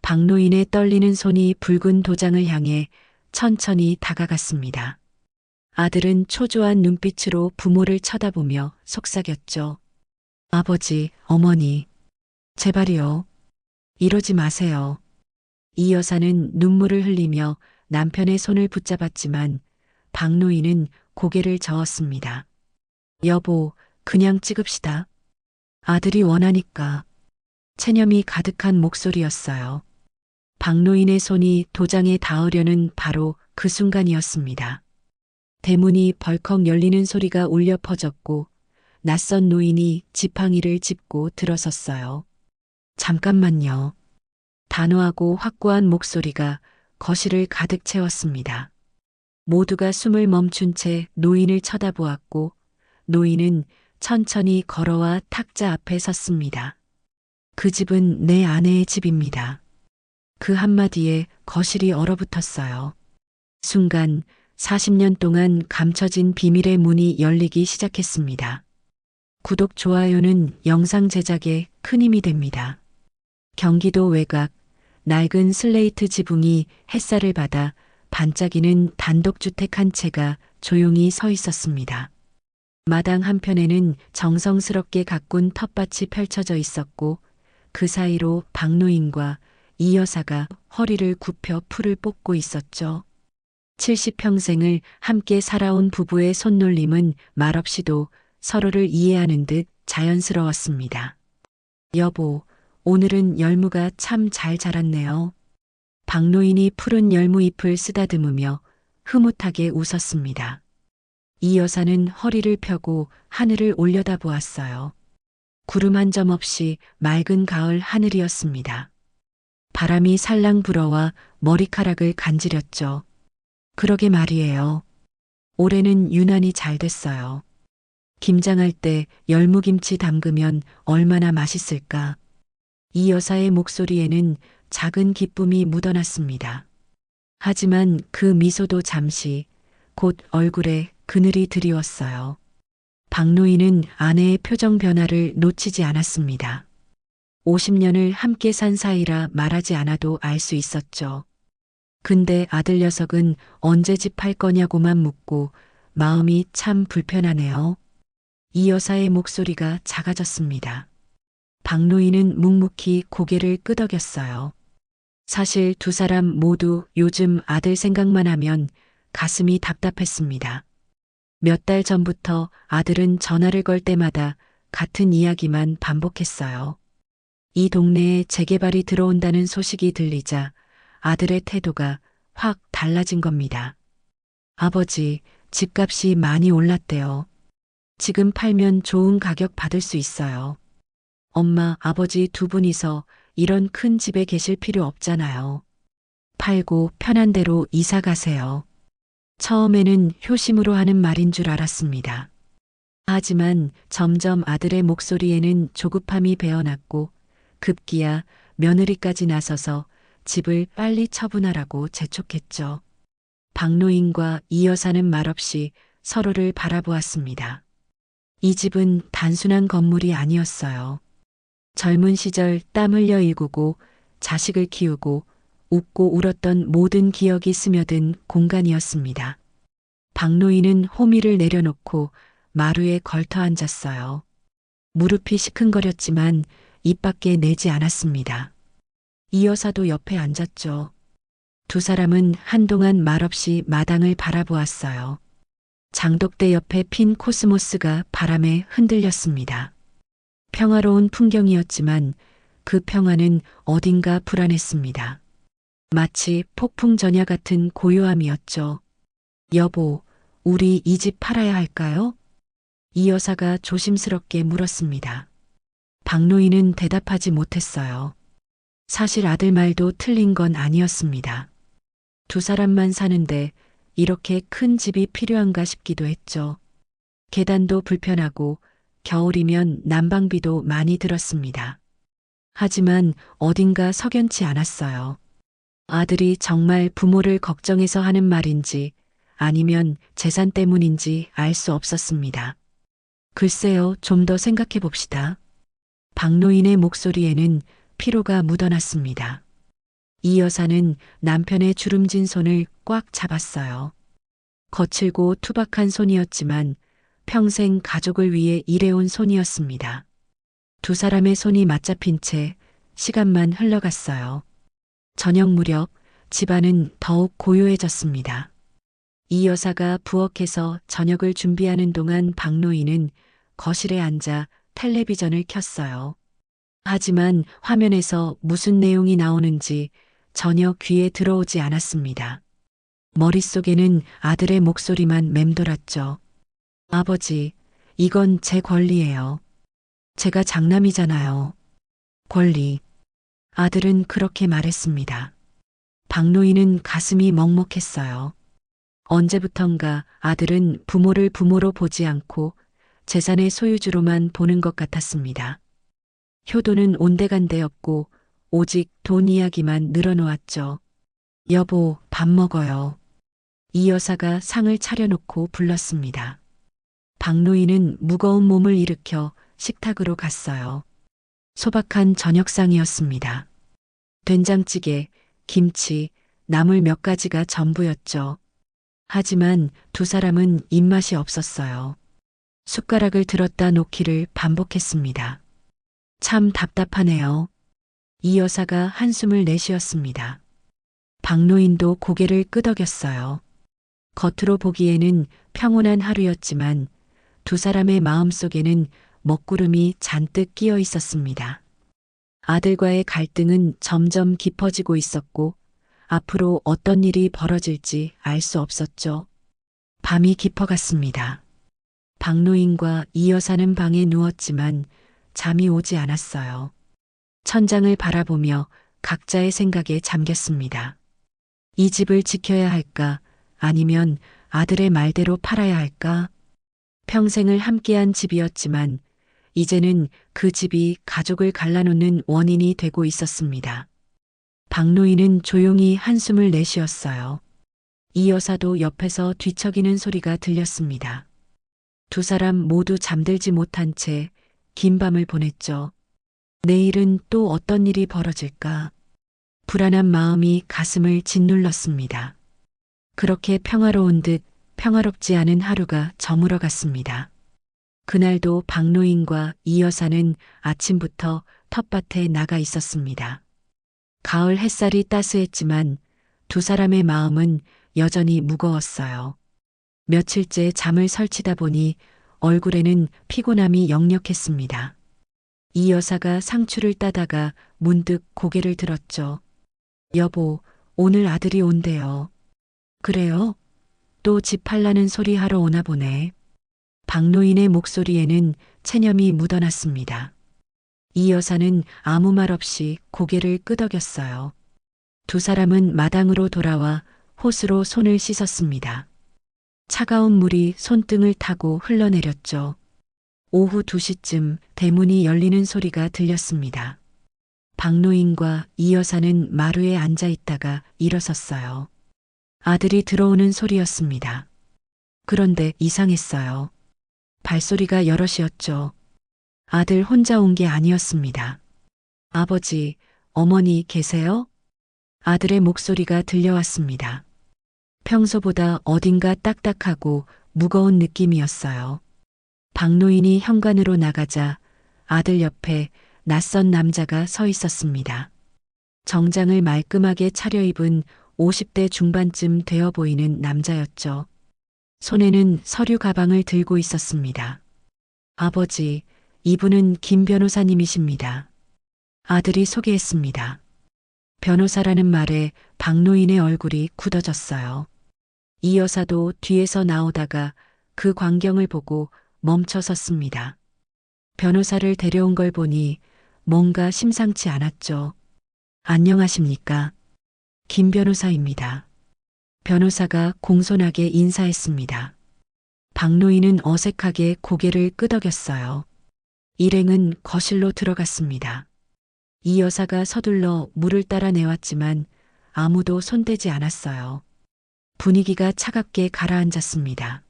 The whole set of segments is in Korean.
박노인의 떨리는 손이 붉은 도장을 향해 천천히 다가갔습니다. 아들은 초조한 눈빛으로 부모를 쳐다보며 속삭였죠. 아버지, 어머니, 제발이요. 이러지 마세요. 이 여사는 눈물을 흘리며 남편의 손을 붙잡았지만 박노인은 고개를 저었습니다. 여보, 그냥 찍읍시다. 아들이 원하니까. 체념이 가득한 목소리였어요. 박노인의 손이 도장에 닿으려는 바로 그 순간이었습니다. 대문이 벌컥 열리는 소리가 울려 퍼졌고 낯선 노인이 지팡이를 짚고 들어섰어요. 잠깐만요. 단호하고 확고한 목소리가 거실을 가득 채웠습니다. 모두가 숨을 멈춘 채 노인을 쳐다보았고 노인은 천천히 걸어와 탁자 앞에 섰습니다. 그 집은 내 아내의 집입니다. 그 한마디에 거실이 얼어붙었어요. 순간 40년 동안 감춰진 비밀의 문이 열리기 시작했습니다. 구독, 좋아요는 영상 제작에 큰 힘이 됩니다. 경기도 외곽, 낡은 슬레이트 지붕이 햇살을 받아 반짝이는 단독주택 한 채가 조용히 서 있었습니다. 마당 한편에는 정성스럽게 가꾼 텃밭이 펼쳐져 있었고 그 사이로 박노인과 이 여사가 허리를 굽혀 풀을 뽑고 있었죠. 70평생을 함께 살아온 부부의 손놀림은 말없이도 서로를 이해하는 듯 자연스러웠습니다. 여보, 오늘은 열무가 참 잘 자랐네요. 박노인이 푸른 열무 잎을 쓰다듬으며 흐뭇하게 웃었습니다. 이 여사는 허리를 펴고 하늘을 올려다보았어요. 구름 한 점 없이 맑은 가을 하늘이었습니다. 바람이 살랑 불어와 머리카락을 간지렸죠. 그러게 말이에요. 올해는 유난히 잘 됐어요. 김장할 때 열무김치 담그면 얼마나 맛있을까. 이 여사의 목소리에는 작은 기쁨이 묻어났습니다. 하지만 그 미소도 잠시, 곧 얼굴에 그늘이 드리웠어요. 박노인은 아내의 표정 변화를 놓치지 않았습니다. 50년을 함께 산 사이라 말하지 않아도 알 수 있었죠. 근데 아들 녀석은 언제 집 팔 거냐고만 묻고 마음이 참 불편하네요. 이 여사의 목소리가 작아졌습니다. 박노인은 묵묵히 고개를 끄덕였어요. 사실 두 사람 모두 요즘 아들 생각만 하면 가슴이 답답했습니다. 몇 달 전부터 아들은 전화를 걸 때마다 같은 이야기만 반복했어요. 이 동네에 재개발이 들어온다는 소식이 들리자 아들의 태도가 확 달라진 겁니다. 아버지, 집값이 많이 올랐대요. 지금 팔면 좋은 가격 받을 수 있어요. 엄마, 아버지 두 분이서 이런 큰 집에 계실 필요 없잖아요. 팔고 편한 대로 이사 가세요. 처음에는 효심으로 하는 말인 줄 알았습니다. 하지만 점점 아들의 목소리에는 조급함이 배어났고 급기야 며느리까지 나서서 집을 빨리 처분하라고 재촉했죠. 박노인과 이 여사는 말없이 서로를 바라보았습니다. 이 집은 단순한 건물이 아니었어요. 젊은 시절 땀 흘려 일구고 자식을 키우고 웃고 울었던 모든 기억이 스며든 공간이었습니다. 박노인은 호미를 내려놓고 마루에 걸터 앉았어요. 무릎이 시큰거렸지만 입 밖에 내지 않았습니다. 이 여사도 옆에 앉았죠. 두 사람은 한동안 말없이 마당을 바라보았어요. 장독대 옆에 핀 코스모스가 바람에 흔들렸습니다. 평화로운 풍경이었지만 그 평화는 어딘가 불안했습니다. 마치 폭풍 전야 같은 고요함이었죠. 여보, 우리 이 집 팔아야 할까요? 이 여사가 조심스럽게 물었습니다. 박노인은 대답하지 못했어요. 사실 아들 말도 틀린 건 아니었습니다. 두 사람만 사는데 이렇게 큰 집이 필요한가 싶기도 했죠. 계단도 불편하고 겨울이면 난방비도 많이 들었습니다. 하지만 어딘가 석연치 않았어요. 아들이 정말 부모를 걱정해서 하는 말인지 아니면 재산 때문인지 알 수 없었습니다. 글쎄요, 좀 더 생각해 봅시다. 박노인의 목소리에는 피로가 묻어났습니다. 이 여사는 남편의 주름진 손을 꽉 잡았어요. 거칠고 투박한 손이었지만 평생 가족을 위해 일해온 손이었습니다. 두 사람의 손이 맞잡힌 채 시간만 흘러갔어요. 저녁 무렵 집안은 더욱 고요해졌습니다. 이 여사가 부엌에서 저녁을 준비하는 동안 박노인은 거실에 앉아 텔레비전을 켰어요. 하지만 화면에서 무슨 내용이 나오는지 전혀 귀에 들어오지 않았습니다. 머릿속에는 아들의 목소리만 맴돌았죠. 아버지, 이건 제 권리예요. 제가 장남이잖아요. 권리. 아들은 그렇게 말했습니다. 박노인은 가슴이 먹먹했어요. 언제부턴가 아들은 부모를 부모로 보지 않고 재산의 소유주로만 보는 것 같았습니다. 효도는 온데간데였고 오직 돈 이야기만 늘어놓았죠. 여보, 밥 먹어요. 이 여사가 상을 차려놓고 불렀습니다. 박노인은 무거운 몸을 일으켜 식탁으로 갔어요. 소박한 저녁상이었습니다. 된장찌개, 김치, 나물 몇 가지가 전부였죠. 하지만 두 사람은 입맛이 없었어요. 숟가락을 들었다 놓기를 반복했습니다. 참 답답하네요. 이 여사가 한숨을 내쉬었습니다. 박노인도 고개를 끄덕였어요. 겉으로 보기에는 평온한 하루였지만 두 사람의 마음속에는 먹구름이 잔뜩 끼어 있었습니다. 아들과의 갈등은 점점 깊어지고 있었고 앞으로 어떤 일이 벌어질지 알 수 없었죠. 밤이 깊어갔습니다. 박노인과 이 여사는 방에 누웠지만 잠이 오지 않았어요. 천장을 바라보며 각자의 생각에 잠겼습니다. 이 집을 지켜야 할까? 아니면 아들의 말대로 팔아야 할까? 평생을 함께한 집이었지만 이제는 그 집이 가족을 갈라놓는 원인이 되고 있었습니다. 박노인은 조용히 한숨을 내쉬었어요. 이 여사도 옆에서 뒤척이는 소리가 들렸습니다. 두 사람 모두 잠들지 못한 채 긴 밤을 보냈죠. 내일은 또 어떤 일이 벌어질까? 불안한 마음이 가슴을 짓눌렀습니다. 그렇게 평화로운 듯 평화롭지 않은 하루가 저물어 갔습니다. 그날도 박노인과 이 여사는 아침부터 텃밭에 나가 있었습니다. 가을 햇살이 따스했지만 두 사람의 마음은 여전히 무거웠어요. 며칠째 잠을 설치다 보니 얼굴에는 피곤함이 역력했습니다. 이 여사가 상추를 따다가 문득 고개를 들었죠. 여보, 오늘 아들이 온대요. 그래요? 또 집 팔라는 소리 하러 오나 보네. 박노인의 목소리에는 체념이 묻어났습니다. 이 여사는 아무 말 없이 고개를 끄덕였어요. 두 사람은 마당으로 돌아와 호스로 손을 씻었습니다. 차가운 물이 손등을 타고 흘러내렸죠. 오후 2시쯤 대문이 열리는 소리가 들렸습니다. 박노인과 이 여사는 마루에 앉아 있다가 일어섰어요. 아들이 들어오는 소리였습니다. 그런데 이상했어요. 발소리가 여럿이었죠. 아들 혼자 온 게 아니었습니다. 아버지, 어머니 계세요? 아들의 목소리가 들려왔습니다. 평소보다 어딘가 딱딱하고 무거운 느낌이었어요. 박노인이 현관으로 나가자 아들 옆에 낯선 남자가 서 있었습니다. 정장을 말끔하게 차려입은 50대 중반쯤 되어 보이는 남자였죠. 손에는 서류 가방을 들고 있었습니다. 아버지, 이분은 김 변호사님이십니다. 아들이 소개했습니다. 변호사라는 말에 박노인의 얼굴이 굳어졌어요. 이 여사도 뒤에서 나오다가 그 광경을 보고 멈춰 섰습니다. 변호사를 데려온 걸 보니 뭔가 심상치 않았죠. 안녕하십니까? 김 변호사입니다. 변호사가 공손하게 인사했습니다. 박노인은 어색하게 고개를 끄덕였어요. 일행은 거실로 들어갔습니다. 이 여사가 서둘러 물을 따라 내왔지만 아무도 손대지 않았어요. 분위기가 차갑게 가라앉았습니다.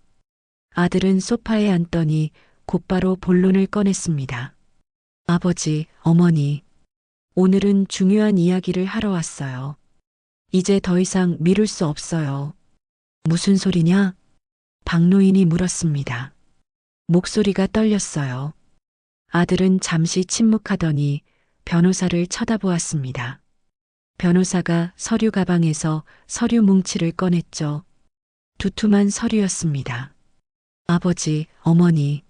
아들은 소파에 앉더니 곧바로 본론을 꺼냈습니다. 아버지, 어머니, 오늘은 중요한 이야기를 하러 왔어요. 이제 더 이상 미룰 수 없어요. 무슨 소리냐? 박노인이 물었습니다. 목소리가 떨렸어요. 아들은 잠시 침묵하더니 변호사를 쳐다보았습니다. 변호사가 서류 가방에서 서류 뭉치를 꺼냈죠. 두툼한 서류였습니다. 아버지, 어머니,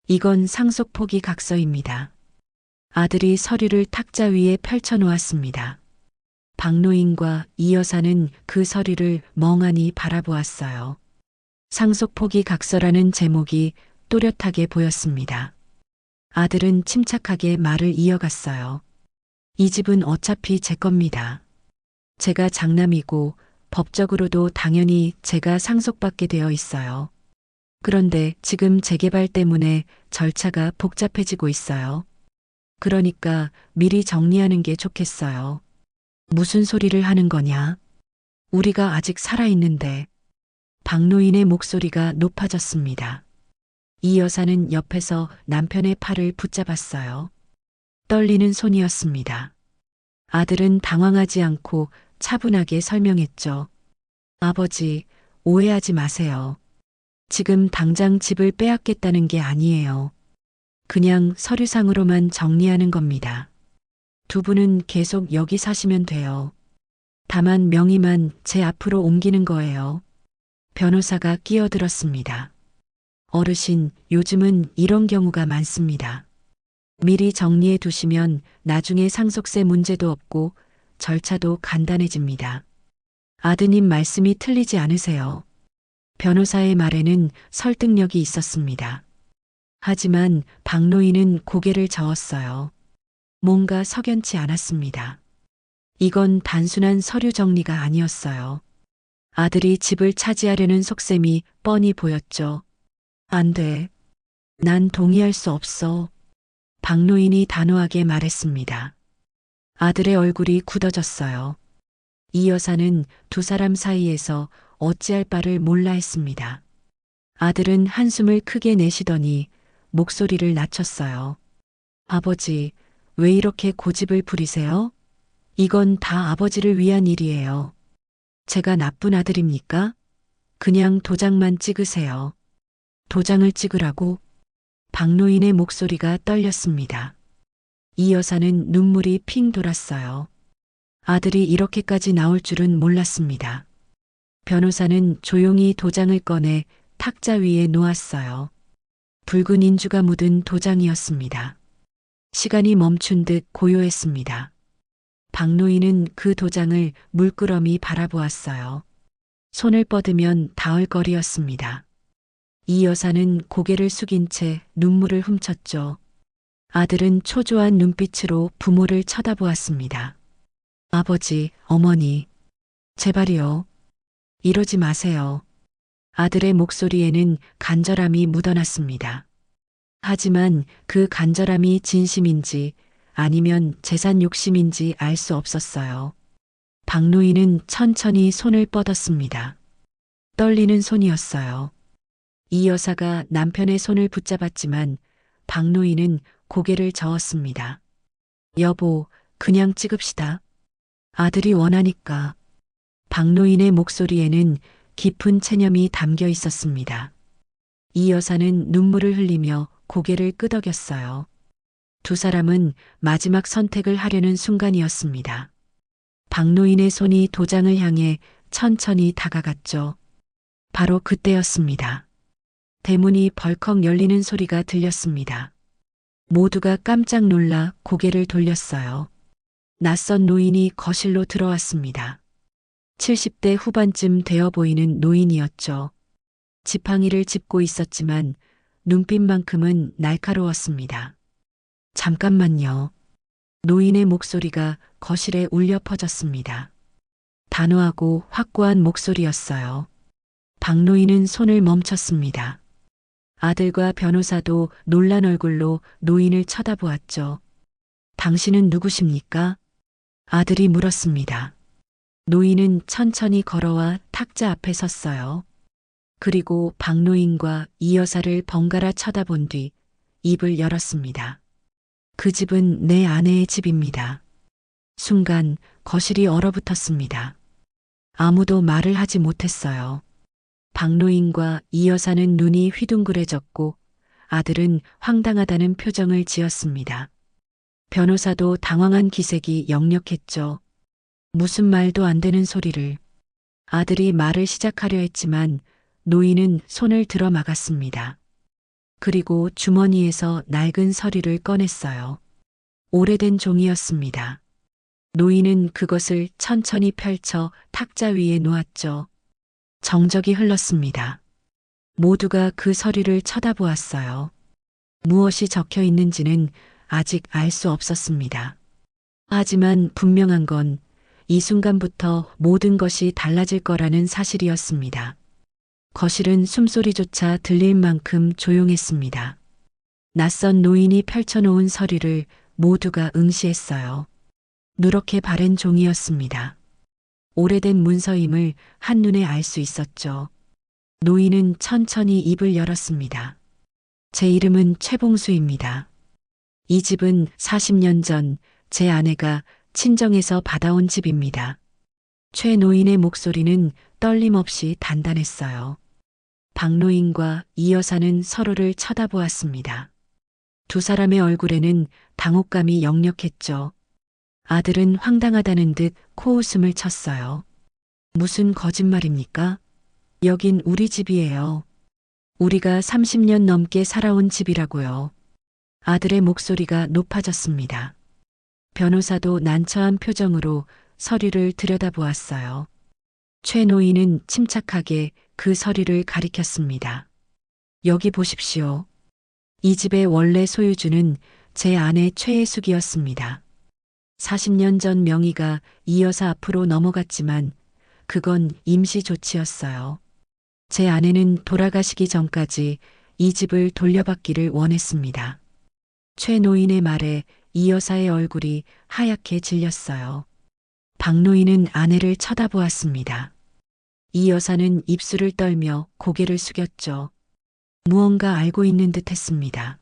이건 상속 포기 각서입니다. 아들이 서류를 탁자 위에 펼쳐 놓았습니다. 박노인과 이 여사는 그 서류를 멍하니 바라보았어요. 상속 포기 각서라는 제목이 또렷하게 보였습니다. 아들은 침착하게 말을 이어갔어요. 이 집은 어차피 제 겁니다. 제가 장남이고 법적으로도 당연히 제가 상속받게 되어 있어요. 그런데 지금 재개발 때문에 절차가 복잡해지고 있어요. 그러니까 미리 정리하는 게 좋겠어요. 무슨 소리를 하는 거냐? 우리가 아직 살아있는데. 박노인의 목소리가 높아졌습니다. 이 여사는 옆에서 남편의 팔을 붙잡았어요. 떨리는 손이었습니다. 아들은 당황하지 않고 차분하게 설명했죠. 아버지, 오해하지 마세요. 지금 당장 집을 빼앗겠다는 게 아니에요. 그냥 서류상으로만 정리하는 겁니다. 두 분은 계속 여기 사시면 돼요. 다만 명의만 제 앞으로 옮기는 거예요. 변호사가 끼어들었습니다. 어르신, 요즘은 이런 경우가 많습니다. 미리 정리해 두시면 나중에 상속세 문제도 없고 절차도 간단해집니다. 아드님 말씀이 틀리지 않으세요. 변호사의 말에는 설득력이 있었습니다. 하지만 박노인은 고개를 저었어요. 뭔가 석연치 않았습니다. 이건 단순한 서류 정리가 아니었어요. 아들이 집을 차지하려는 속셈이 뻔히 보였죠. 안 돼. 난 동의할 수 없어. 박노인이 단호하게 말했습니다. 아들의 얼굴이 굳어졌어요. 이 여사는 두 사람 사이에서 어찌할 바를 몰라 했습니다. 아들은 한숨을 크게 내쉬더니 목소리를 낮췄어요. 아버지, 왜 이렇게 고집을 부리세요? 이건 다 아버지를 위한 일이에요. 제가 나쁜 아들입니까? 그냥 도장만 찍으세요. 도장을 찍으라고? 박노인의 목소리가 떨렸습니다. 이 여사는 눈물이 핑 돌았어요. 아들이 이렇게까지 나올 줄은 몰랐습니다. 변호사는 조용히 도장을 꺼내 탁자 위에 놓았어요. 붉은 인주가 묻은 도장이었습니다. 시간이 멈춘 듯 고요했습니다. 박노인은 그 도장을 물끄러미 바라보았어요. 손을 뻗으면 닿을 거리였습니다. 이 여사는 고개를 숙인 채 눈물을 훔쳤죠. 아들은 초조한 눈빛으로 부모를 쳐다보았습니다. 아버지, 어머니, 제발이요. 이러지 마세요. 아들의 목소리에는 간절함이 묻어났습니다. 하지만 그 간절함이 진심인지 아니면 재산 욕심인지 알 수 없었어요. 박노인은 천천히 손을 뻗었습니다. 떨리는 손이었어요. 이 여사가 남편의 손을 붙잡았지만 박노인은 고개를 저었습니다. 여보, 그냥 찍읍시다. 아들이 원하니까. 박노인의 목소리에는 깊은 체념이 담겨 있었습니다. 이 여사는 눈물을 흘리며 고개를 끄덕였어요. 두 사람은 마지막 선택을 하려는 순간이었습니다. 박노인의 손이 도장을 향해 천천히 다가갔죠. 바로 그때였습니다. 대문이 벌컥 열리는 소리가 들렸습니다. 모두가 깜짝 놀라 고개를 돌렸어요. 낯선 노인이 거실로 들어왔습니다. 70대 후반쯤 되어 보이는 노인이었죠. 지팡이를 짚고 있었지만 눈빛만큼은 날카로웠습니다. 잠깐만요. 노인의 목소리가 거실에 울려 퍼졌습니다. 단호하고 확고한 목소리였어요. 박노인은 손을 멈췄습니다. 아들과 변호사도 놀란 얼굴로 노인을 쳐다보았죠. 당신은 누구십니까? 아들이 물었습니다. 노인은 천천히 걸어와 탁자 앞에 섰어요. 그리고 박노인과 이 여사를 번갈아 쳐다본 뒤 입을 열었습니다. 그 집은 내 아내의 집입니다. 순간 거실이 얼어붙었습니다. 아무도 말을 하지 못했어요. 박노인과 이 여사는 눈이 휘둥그레졌고 아들은 황당하다는 표정을 지었습니다. 변호사도 당황한 기색이 역력했죠. 무슨 말도 안 되는 소리를. 아들이 말을 시작하려 했지만 노인은 손을 들어 막았습니다. 그리고 주머니에서 낡은 서류를 꺼냈어요. 오래된 종이였습니다. 노인은 그것을 천천히 펼쳐 탁자 위에 놓았죠. 정적이 흘렀습니다. 모두가 그 서류를 쳐다보았어요. 무엇이 적혀 있는지는 아직 알 수 없었습니다. 하지만 분명한 건 이 순간부터 모든 것이 달라질 거라는 사실이었습니다. 거실은 숨소리조차 들릴 만큼 조용했습니다. 낯선 노인이 펼쳐놓은 서류를 모두가 응시했어요. 누렇게 바랜 종이였습니다. 오래된 문서임을 한눈에 알 수 있었죠. 노인은 천천히 입을 열었습니다. 제 이름은 최봉수입니다. 이 집은 40년 전 제 아내가 친정에서 받아온 집입니다. 최 노인의 목소리는 떨림없이 단단했어요. 박노인과 이 여사는 서로를 쳐다보았습니다. 두 사람의 얼굴에는 당혹감이 역력했죠. 아들은 황당하다는 듯 코웃음을 쳤어요. 무슨 거짓말입니까? 여긴 우리 집이에요. 우리가 30년 넘게 살아온 집이라고요. 아들의 목소리가 높아졌습니다. 변호사도 난처한 표정으로 서류를 들여다보았어요. 최 노인은 침착하게 그 서류를 가리켰습니다. 여기 보십시오. 이 집의 원래 소유주는 제 아내 최혜숙이었습니다. 40년 전 명의가 이 여사 앞으로 넘어갔지만 그건 임시 조치였어요. 제 아내는 돌아가시기 전까지 이 집을 돌려받기를 원했습니다. 최 노인의 말에 이 여사의 얼굴이 하얗게 질렸어요. 박 노인은 아내를 쳐다보았습니다. 이 여사는 입술을 떨며 고개를 숙였죠. 무언가 알고 있는 듯 했습니다.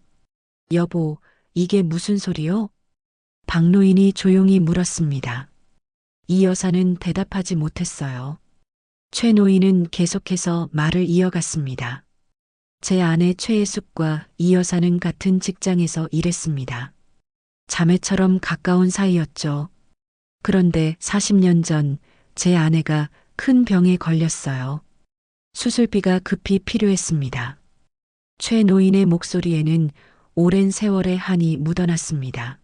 여보, 이게 무슨 소리요? 박 노인이 조용히 물었습니다. 이 여사는 대답하지 못했어요. 최 노인은 계속해서 말을 이어갔습니다. 제 아내 최혜숙과 이 여사는 같은 직장에서 일했습니다. 자매처럼 가까운 사이였죠. 그런데 40년 전 제 아내가 큰 병에 걸렸어요. 수술비가 급히 필요했습니다. 최 노인의 목소리에는 오랜 세월의 한이 묻어났습니다.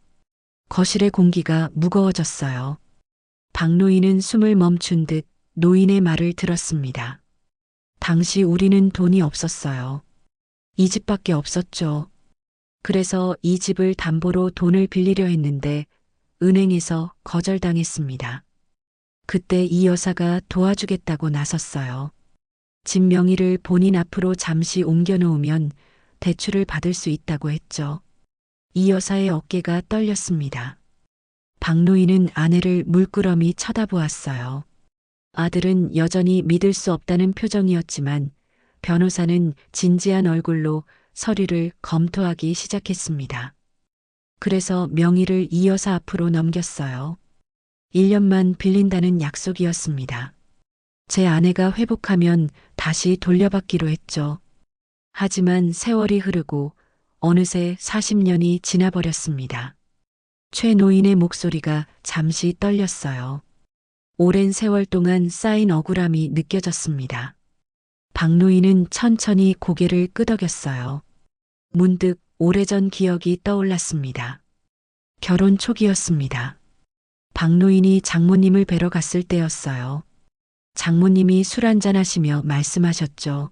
거실의 공기가 무거워졌어요. 박 노인은 숨을 멈춘 듯 노인의 말을 들었습니다. 당시 우리는 돈이 없었어요. 이 집밖에 없었죠. 그래서 이 집을 담보로 돈을 빌리려 했는데 은행에서 거절당했습니다. 그때 이 여사가 도와주겠다고 나섰어요. 집 명의를 본인 앞으로 잠시 옮겨놓으면 대출을 받을 수 있다고 했죠. 이 여사의 어깨가 떨렸습니다. 박 노인은 아내를 물끄러미 쳐다보았어요. 아들은 여전히 믿을 수 없다는 표정이었지만 변호사는 진지한 얼굴로 서류를 검토하기 시작했습니다. 그래서 명의를 이 여사 앞으로 넘겼어요. 1년만 빌린다는 약속이었습니다. 제 아내가 회복하면 다시 돌려받기로 했죠. 하지만 세월이 흐르고 어느새 40년이 지나버렸습니다. 최 노인의 목소리가 잠시 떨렸어요. 오랜 세월 동안 쌓인 억울함이 느껴졌습니다. 박 노인은 천천히 고개를 끄덕였어요. 문득 오래전 기억이 떠올랐습니다. 결혼 초기였습니다. 박 노인이 장모님을 뵈러 갔을 때였어요. 장모님이 술 한잔 하시며 말씀하셨죠.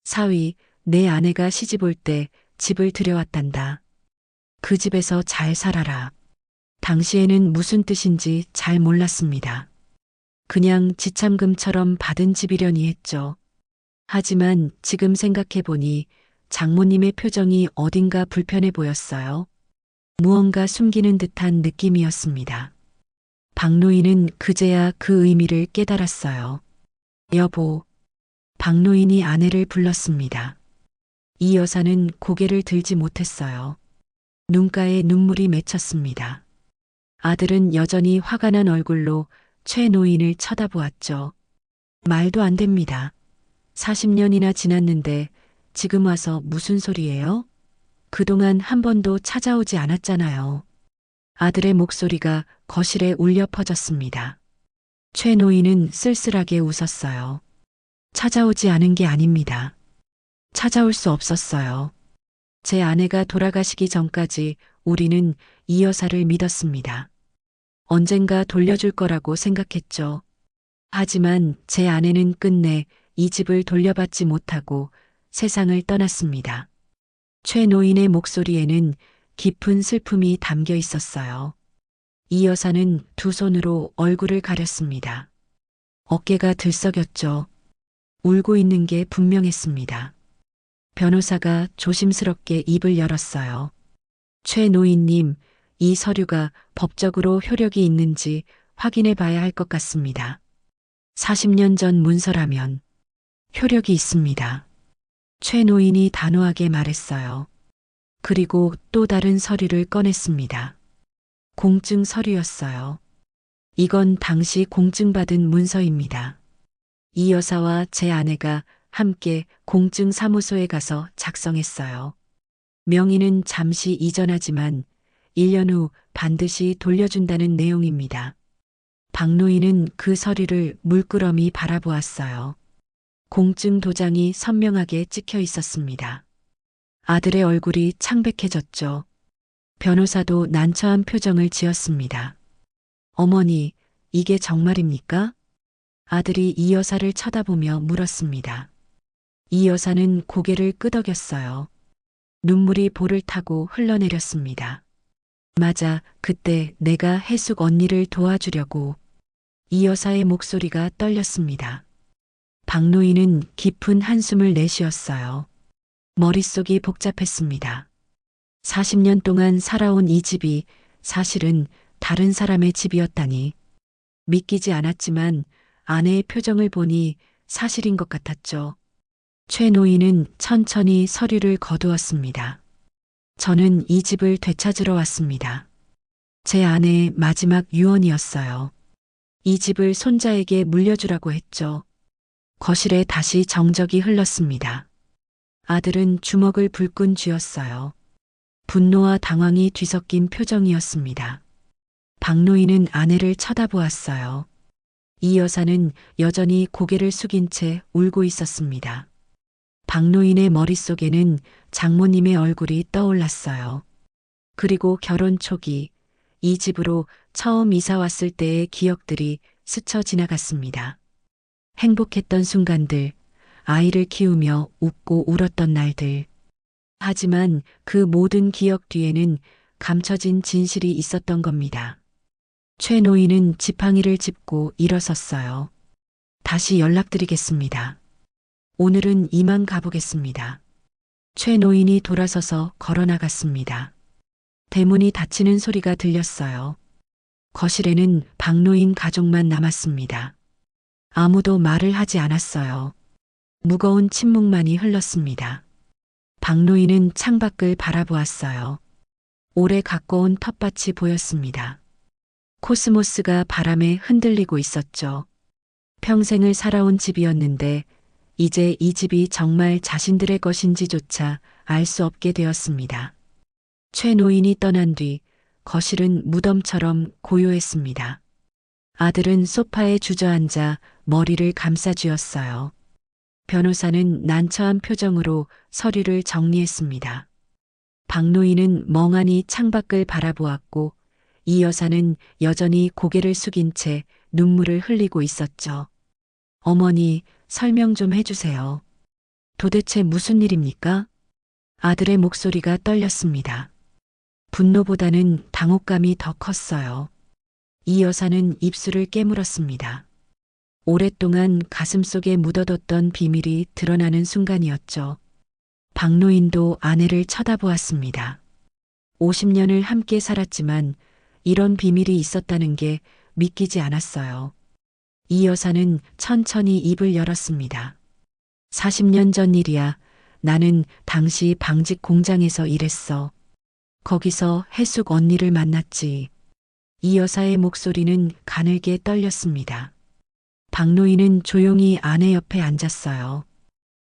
사위, 내 아내가 시집 올 때 집을 들여왔단다. 그 집에서 잘 살아라. 당시에는 무슨 뜻인지 잘 몰랐습니다. 그냥 지참금처럼 받은 집이려니 했죠. 하지만 지금 생각해보니 장모님의 표정이 어딘가 불편해 보였어요. 무언가 숨기는 듯한 느낌이었습니다. 박 노인은 그제야 그 의미를 깨달았어요. 여보, 박 노인이 아내를 불렀습니다. 이 여사는 고개를 들지 못했어요. 눈가에 눈물이 맺혔습니다. 아들은 여전히 화가 난 얼굴로 최 노인을 쳐다보았죠. 말도 안 됩니다. 40년이나 지났는데 지금 와서 무슨 소리예요? 그동안 한 번도 찾아오지 않았잖아요. 아들의 목소리가 거실에 울려 퍼졌습니다. 최 노인은 쓸쓸하게 웃었어요. 찾아오지 않은 게 아닙니다. 찾아올 수 없었어요. 제 아내가 돌아가시기 전까지 우리는 이 여사를 믿었습니다. 언젠가 돌려줄 거라고 생각했죠. 하지만 제 아내는 끝내 이 집을 돌려받지 못하고 세상을 떠났습니다. 최 노인의 목소리에는 깊은 슬픔이 담겨 있었어요. 이 여사는 두 손으로 얼굴을 가렸습니다. 어깨가 들썩였죠. 울고 있는 게 분명했습니다. 변호사가 조심스럽게 입을 열었어요. 최 노인님, 이 서류가 법적으로 효력이 있는지 확인해 봐야 할 것 같습니다. 40년 전 문서라면 효력이 있습니다. 최 노인이 단호하게 말했어요. 그리고 또 다른 서류를 꺼냈습니다. 공증 서류였어요. 이건 당시 공증받은 문서입니다. 이 여사와 제 아내가 함께 공증 사무소에 가서 작성했어요. 명의는 잠시 이전하지만 1년 후 반드시 돌려준다는 내용입니다. 박노인은 그 서류를 물끄러미 바라보았어요. 공증 도장이 선명하게 찍혀 있었습니다. 아들의 얼굴이 창백해졌죠. 변호사도 난처한 표정을 지었습니다. 어머니, 이게 정말입니까? 아들이 이 여사를 쳐다보며 물었습니다. 이 여사는 고개를 끄덕였어요. 눈물이 볼을 타고 흘러내렸습니다. 맞아, 그때 내가 해숙 언니를 도와주려고. 이 여사의 목소리가 떨렸습니다. 박노인은 깊은 한숨을 내쉬었어요. 머릿속이 복잡했습니다. 40년 동안 살아온 이 집이 사실은 다른 사람의 집이었다니. 믿기지 않았지만 아내의 표정을 보니 사실인 것 같았죠. 최 노인은 천천히 서류를 거두었습니다. 저는 이 집을 되찾으러 왔습니다. 제 아내의 마지막 유언이었어요. 이 집을 손자에게 물려주라고 했죠. 거실에 다시 정적이 흘렀습니다. 아들은 주먹을 불끈 쥐었어요. 분노와 당황이 뒤섞인 표정이었습니다. 박노인은 아내를 쳐다보았어요. 이 여사는 여전히 고개를 숙인 채 울고 있었습니다. 박노인의 머릿속에는 장모님의 얼굴이 떠올랐어요. 그리고 결혼 초기 이 집으로 처음 이사 왔을 때의 기억들이 스쳐 지나갔습니다. 행복했던 순간들, 아이를 키우며 웃고 울었던 날들. 하지만 그 모든 기억 뒤에는 감춰진 진실이 있었던 겁니다. 최 노인은 지팡이를 짚고 일어섰어요. 다시 연락드리겠습니다. 오늘은 이만 가보겠습니다. 최 노인이 돌아서서 걸어나갔습니다. 대문이 닫히는 소리가 들렸어요. 거실에는 박노인 가족만 남았습니다. 아무도 말을 하지 않았어요. 무거운 침묵만이 흘렀습니다. 박노인은 창밖을 바라보았어요. 오래 가꿔온 텃밭이 보였습니다. 코스모스가 바람에 흔들리고 있었죠. 평생을 살아온 집이었는데 이제 이 집이 정말 자신들의 것인지조차 알 수 없게 되었습니다. 최 노인이 떠난 뒤 거실은 무덤처럼 고요했습니다. 아들은 소파에 주저앉아 머리를 감싸쥐었어요. 변호사는 난처한 표정으로 서류를 정리했습니다. 박노인은 멍하니 창밖을 바라보았고 이 여사는 여전히 고개를 숙인 채 눈물을 흘리고 있었죠. 어머니, 설명 좀 해주세요. 도대체 무슨 일입니까? 아들의 목소리가 떨렸습니다. 분노보다는 당혹감이 더 컸어요. 이 여사는 입술을 깨물었습니다. 오랫동안 가슴속에 묻어뒀던 비밀이 드러나는 순간이었죠. 박노인도 아내를 쳐다보았습니다. 50년을 함께 살았지만 이런 비밀이 있었다는 게 믿기지 않았어요. 이 여사는 천천히 입을 열었습니다. 40년 전 일이야. 나는 당시 방직 공장에서 일했어. 거기서 해숙 언니를 만났지. 이 여사의 목소리는 가늘게 떨렸습니다. 박노인은 조용히 아내 옆에 앉았어요.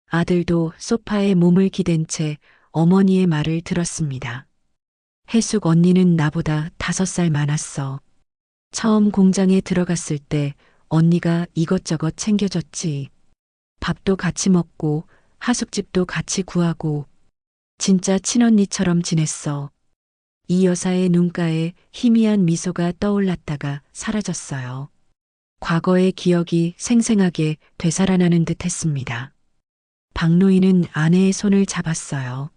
아들도 소파에 몸을 기댄 채 어머니의 말을 들었습니다. 혜숙 언니는 나보다 5살 많았어. 처음 공장에 들어갔을 때 언니가 이것저것 챙겨줬지. 밥도 같이 먹고 하숙집도 같이 구하고 진짜 친언니처럼 지냈어. 이 여사의 눈가에 희미한 미소가 떠올랐다가 사라졌어요. 과거의 기억이 생생하게 되살아나는 듯 했습니다. 박노인은 아내의 손을 잡았어요.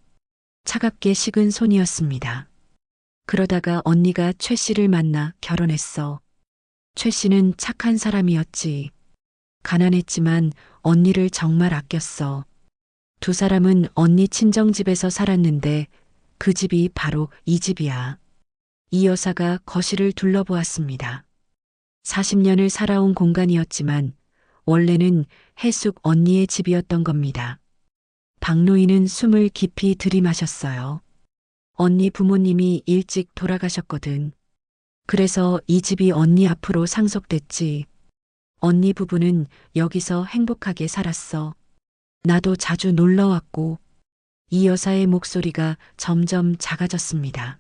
차갑게 식은 손이었습니다. 그러다가 언니가 최 씨를 만나 결혼했어. 최 씨는 착한 사람이었지. 가난했지만 언니를 정말 아꼈어. 두 사람은 언니 친정집에서 살았는데 그 집이 바로 이 집이야. 이 여사가 거실을 둘러보았습니다. 40년을 살아온 공간이었지만 원래는 혜숙 언니의 집이었던 겁니다. 박노인은 숨을 깊이 들이마셨어요. 언니 부모님이 일찍 돌아가셨거든. 그래서 이 집이 언니 앞으로 상속됐지. 언니 부부는 여기서 행복하게 살았어. 나도 자주 놀러 왔고. 이 여사의 목소리가 점점 작아졌습니다.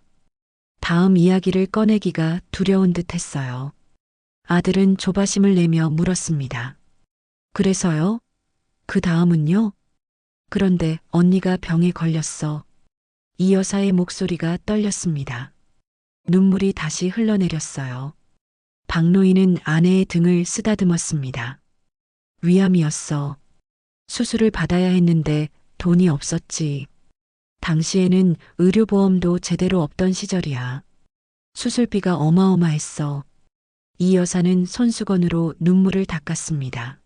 다음 이야기를 꺼내기가 두려운 듯 했어요. 아들은 조바심을 내며 물었습니다. 그래서요? 그 다음은요? 그런데 언니가 병에 걸렸어. 이 여사의 목소리가 떨렸습니다. 눈물이 다시 흘러내렸어요. 박노인은 아내의 등을 쓰다듬었습니다. 위암이었어. 수술을 받아야 했는데 돈이 없었지. 당시에는 의료보험도 제대로 없던 시절이야. 수술비가 어마어마했어. 이 여사는 손수건으로 눈물을 닦았습니다.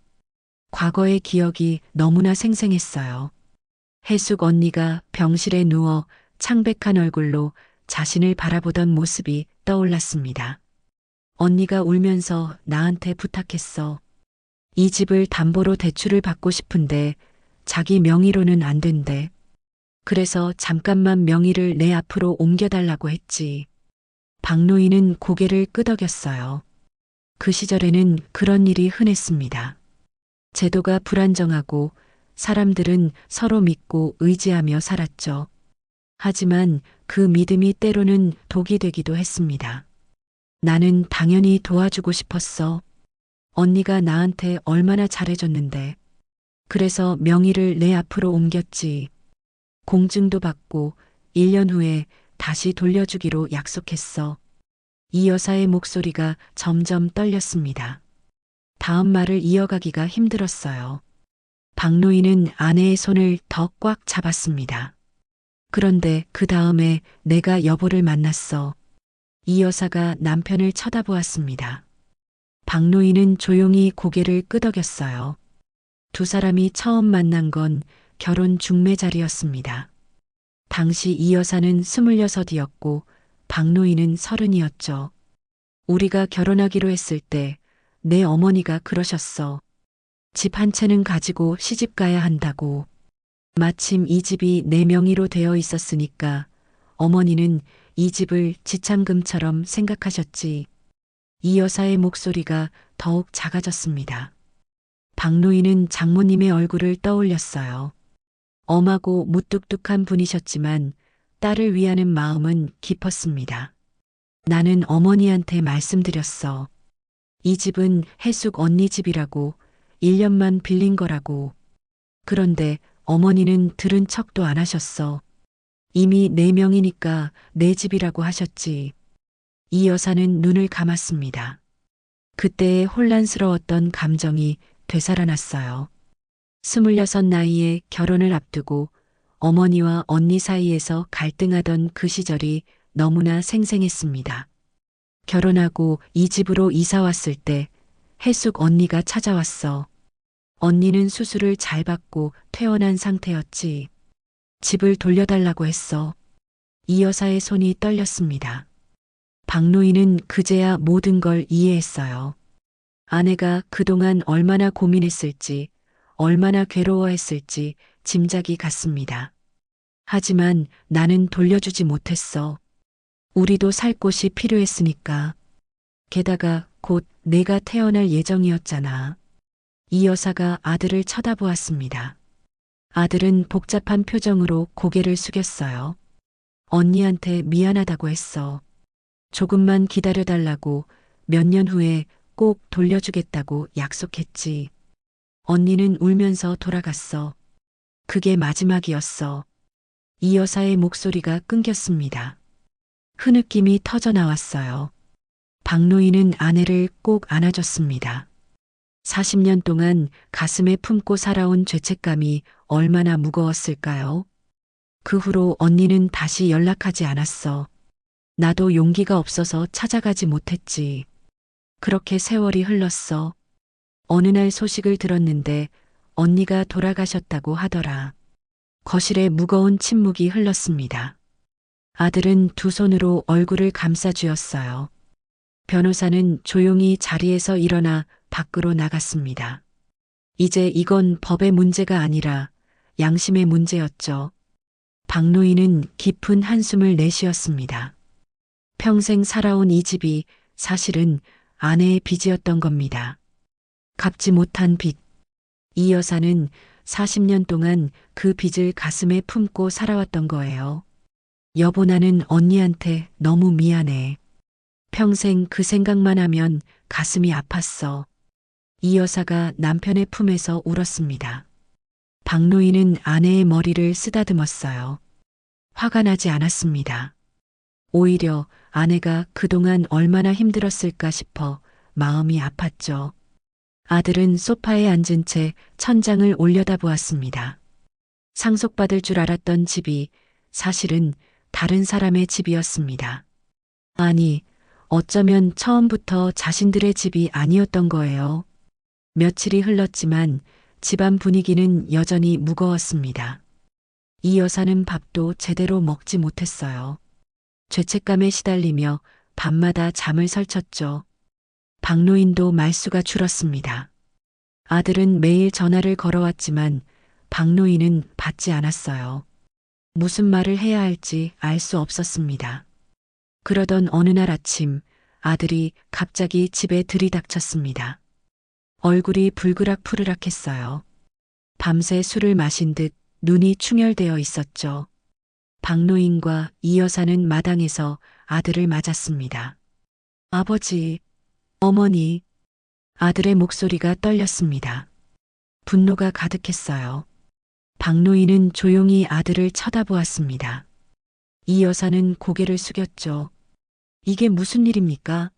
과거의 기억이 너무나 생생했어요. 혜숙 언니가 병실에 누워 창백한 얼굴로 자신을 바라보던 모습이 떠올랐습니다. 언니가 울면서 나한테 부탁했어. 이 집을 담보로 대출을 받고 싶은데 자기 명의로는 안 된대. 그래서 잠깐만 명의를 내 앞으로 옮겨달라고 했지. 박노인은 고개를 끄덕였어요. 그 시절에는 그런 일이 흔했습니다. 제도가 불안정하고 사람들은 서로 믿고 의지하며 살았죠. 하지만 그 믿음이 때로는 독이 되기도 했습니다. 나는 당연히 도와주고 싶었어. 언니가 나한테 얼마나 잘해줬는데. 그래서 명의를 내 앞으로 옮겼지. 공증도 받고 1년 후에 다시 돌려주기로 약속했어. 이 여사의 목소리가 점점 떨렸습니다. 다음 말을 이어가기가 힘들었어요. 박노인은 아내의 손을 더 꽉 잡았습니다. 그런데 그 다음에 내가 여보를 만났어. 이 여사가 남편을 쳐다보았습니다. 박노인은 조용히 고개를 끄덕였어요. 두 사람이 처음 만난 건 결혼 중매 자리였습니다. 당시 이 여사는 26이었고 박노인은 30이었죠. 우리가 결혼하기로 했을 때 내 어머니가 그러셨어. 집 한 채는 가지고 시집 가야 한다고. 마침 이 집이 내 명의로 되어 있었으니까 어머니는 이 집을 지참금처럼 생각하셨지. 이 여사의 목소리가 더욱 작아졌습니다. 박노인은 장모님의 얼굴을 떠올렸어요. 엄하고 무뚝뚝한 분이셨지만 딸을 위하는 마음은 깊었습니다. 나는 어머니한테 말씀드렸어. 이 집은 혜숙 언니 집이라고 1년만 빌린 거라고. 그런데 어머니는 들은 척도 안 하셨어. 이미 내 명이니까 내 집이라고 하셨지. 이 여사는 눈을 감았습니다. 그때의 혼란스러웠던 감정이 되살아났어요. 26 나이에 결혼을 앞두고 어머니와 언니 사이에서 갈등하던 그 시절이 너무나 생생했습니다. 결혼하고 이 집으로 이사 왔을 때 혜숙 언니가 찾아왔어. 언니는 수술을 잘 받고 퇴원한 상태였지. 집을 돌려달라고 했어. 이 여사의 손이 떨렸습니다. 박노인은 그제야 모든 걸 이해했어요. 아내가 그동안 얼마나 고민했을지, 얼마나 괴로워했을지 짐작이 갔습니다. 하지만 나는 돌려주지 못했어. 우리도 살 곳이 필요했으니까. 게다가 곧 내가 태어날 예정이었잖아. 이 여사가 아들을 쳐다보았습니다. 아들은 복잡한 표정으로 고개를 숙였어요. 언니한테 미안하다고 했어. 조금만 기다려달라고 몇 년 후에 꼭 돌려주겠다고 약속했지. 언니는 울면서 돌아갔어. 그게 마지막이었어. 이 여사의 목소리가 끊겼습니다. 흐느낌이 터져 나왔어요. 박노인은 아내를 꼭 안아줬습니다. 40년 동안 가슴에 품고 살아온 죄책감이 얼마나 무거웠을까요? 그 후로 언니는 다시 연락하지 않았어. 나도 용기가 없어서 찾아가지 못했지. 그렇게 세월이 흘렀어. 어느 날 소식을 들었는데 언니가 돌아가셨다고 하더라. 거실에 무거운 침묵이 흘렀습니다. 아들은 두 손으로 얼굴을 감싸 쥐었어요. 변호사는 조용히 자리에서 일어나 밖으로 나갔습니다. 이제 이건 법의 문제가 아니라 양심의 문제였죠. 박노인은 깊은 한숨을 내쉬었습니다. 평생 살아온 이 집이 사실은 아내의 빚이었던 겁니다. 갚지 못한 빚. 이 여사는 40년 동안 그 빚을 가슴에 품고 살아왔던 거예요. 여보, 나는 언니한테 너무 미안해. 평생 그 생각만 하면 가슴이 아팠어. 이 여사가 남편의 품에서 울었습니다. 박노인은 아내의 머리를 쓰다듬었어요. 화가 나지 않았습니다. 오히려 아내가 그동안 얼마나 힘들었을까 싶어 마음이 아팠죠. 아들은 소파에 앉은 채 천장을 올려다보았습니다. 상속받을 줄 알았던 집이 사실은 다른 사람의 집이었습니다. 아니, 어쩌면 처음부터 자신들의 집이 아니었던 거예요. 며칠이 흘렀지만 집안 분위기는 여전히 무거웠습니다. 이 여사는 밥도 제대로 먹지 못했어요. 죄책감에 시달리며 밤마다 잠을 설쳤죠. 박노인도 말수가 줄었습니다. 아들은 매일 전화를 걸어왔지만 박노인은 받지 않았어요. 무슨 말을 해야 할지 알 수 없었습니다. 그러던 어느 날 아침 아들이 갑자기 집에 들이닥쳤습니다. 얼굴이 불그락푸르락했어요. 밤새 술을 마신 듯 눈이 충혈되어 있었죠. 박노인과 이 여사는 마당에서 아들을 맞았습니다. 아버지, 어머니. 아들의 목소리가 떨렸습니다. 분노가 가득했어요. 박노인은 조용히 아들을 쳐다보았습니다. 이 여사는 고개를 숙였죠. 이게 무슨 일입니까?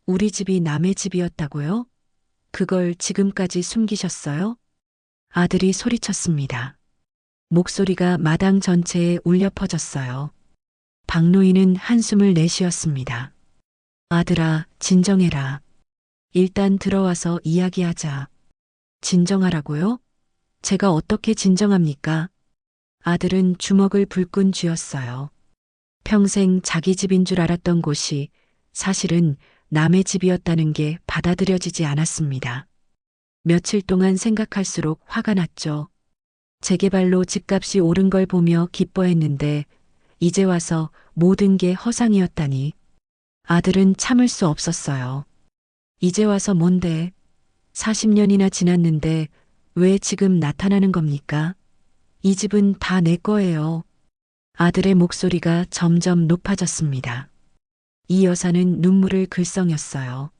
우리 집이 남의 집이었다고요? 그걸 지금까지 숨기셨어요? 아들이 소리쳤습니다. 목소리가 마당 전체에 울려 퍼졌어요. 박노인은 한숨을 내쉬었습니다. 아들아, 진정해라. 일단 들어와서 이야기하자. 진정하라고요? 제가 어떻게 진정합니까? 아들은 주먹을 불끈 쥐었어요. 평생 자기 집인 줄 알았던 곳이 사실은 남의 집이었다는 게 받아들여지지 않았습니다. 며칠 동안 생각할수록 화가 났죠. 재개발로 집값이 오른 걸 보며 기뻐했는데 이제 와서 모든 게 허상이었다니. 아들은 참을 수 없었어요. 이제 와서 뭔데? 40년이나 지났는데 왜 지금 나타나는 겁니까? 이 집은 다 내 거예요. 아들의 목소리가 점점 높아졌습니다. 이 여사는 눈물을 글썽였어요.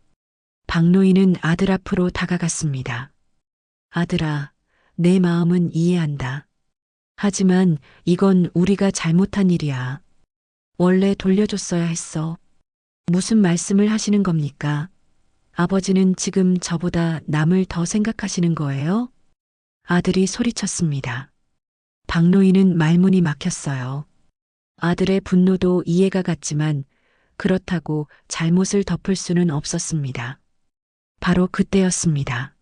박노인은 아들 앞으로 다가갔습니다. 아들아, 내 마음은 이해한다. 하지만 이건 우리가 잘못한 일이야. 원래 돌려줬어야 했어. 무슨 말씀을 하시는 겁니까? 아버지는 지금 저보다 남을 더 생각하시는 거예요? 아들이 소리쳤습니다. 박노인은 말문이 막혔어요. 아들의 분노도 이해가 갔지만 그렇다고 잘못을 덮을 수는 없었습니다. 바로 그때였습니다.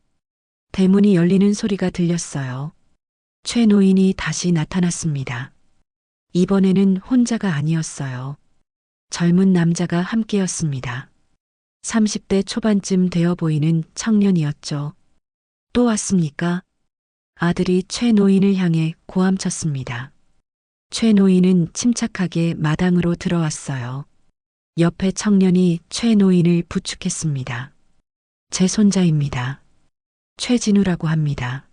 대문이 열리는 소리가 들렸어요. 최 노인이 다시 나타났습니다. 이번에는 혼자가 아니었어요. 젊은 남자가 함께였습니다. 30대 초반쯤 되어 보이는 청년이었죠. 또 왔습니까? 아들이 최 노인을 향해 고함쳤습니다. 최 노인은 침착하게 마당으로 들어왔어요. 옆에 청년이 최 노인을 부축했습니다. 제 손자입니다. 최진우라고 합니다.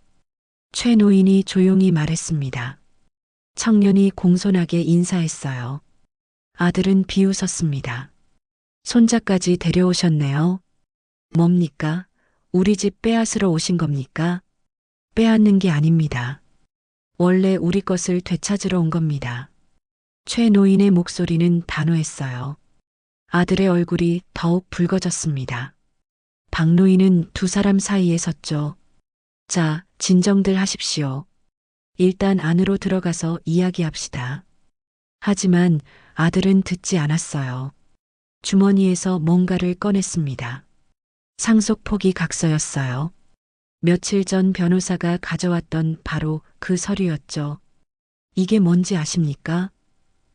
최 노인이 조용히 말했습니다. 청년이 공손하게 인사했어요. 아들은 비웃었습니다. 손자까지 데려오셨네요. 뭡니까? 우리 집 빼앗으러 오신 겁니까? 빼앗는 게 아닙니다. 원래 우리 것을 되찾으러 온 겁니다. 최 노인의 목소리는 단호했어요. 아들의 얼굴이 더욱 붉어졌습니다. 박 노인은 두 사람 사이에 섰죠. 자, 진정들 하십시오. 일단 안으로 들어가서 이야기합시다. 하지만 아들은 듣지 않았어요. 주머니에서 뭔가를 꺼냈습니다. 상속 포기 각서였어요. 며칠 전 변호사가 가져왔던 바로 그 서류였죠. 이게 뭔지 아십니까?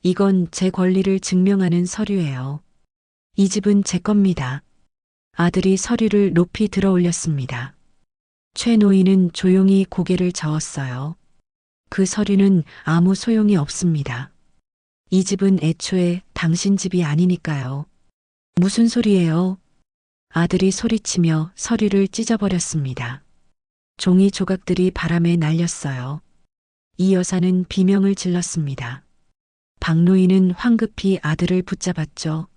이건 제 권리를 증명하는 서류예요. 이 집은 제 겁니다. 아들이 서류를 높이 들어 올렸습니다. 최 노인은 조용히 고개를 저었어요. 그 서류는 아무 소용이 없습니다. 이 집은 애초에 당신 집이 아니니까요. 무슨 소리예요? 아들이 소리치며 서류를 찢어버렸습니다. 종이 조각들이 바람에 날렸어요. 이 여사는 비명을 질렀습니다. 박 노인은 황급히 아들을 붙잡았죠.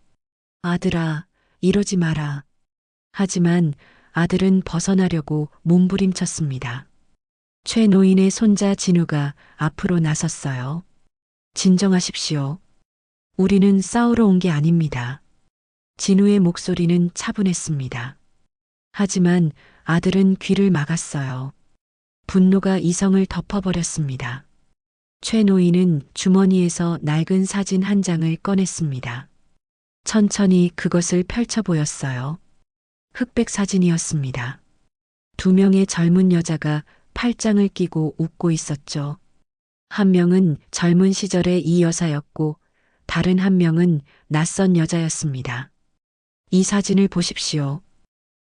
아들아, 이러지 마라. 하지만 아들은 벗어나려고 몸부림쳤습니다. 최 노인의 손자 진우가 앞으로 나섰어요. 진정하십시오. 우리는 싸우러 온 게 아닙니다. 진우의 목소리는 차분했습니다. 하지만 아들은 귀를 막았어요. 분노가 이성을 덮어버렸습니다. 최 노인은 주머니에서 낡은 사진 한 장을 꺼냈습니다. 천천히 그것을 펼쳐 보였어요. 흑백 사진이었습니다. 두 명의 젊은 여자가 팔짱을 끼고 웃고 있었죠. 한 명은 젊은 시절의 이 여사였고 다른 한 명은 낯선 여자였습니다. 이 사진을 보십시오.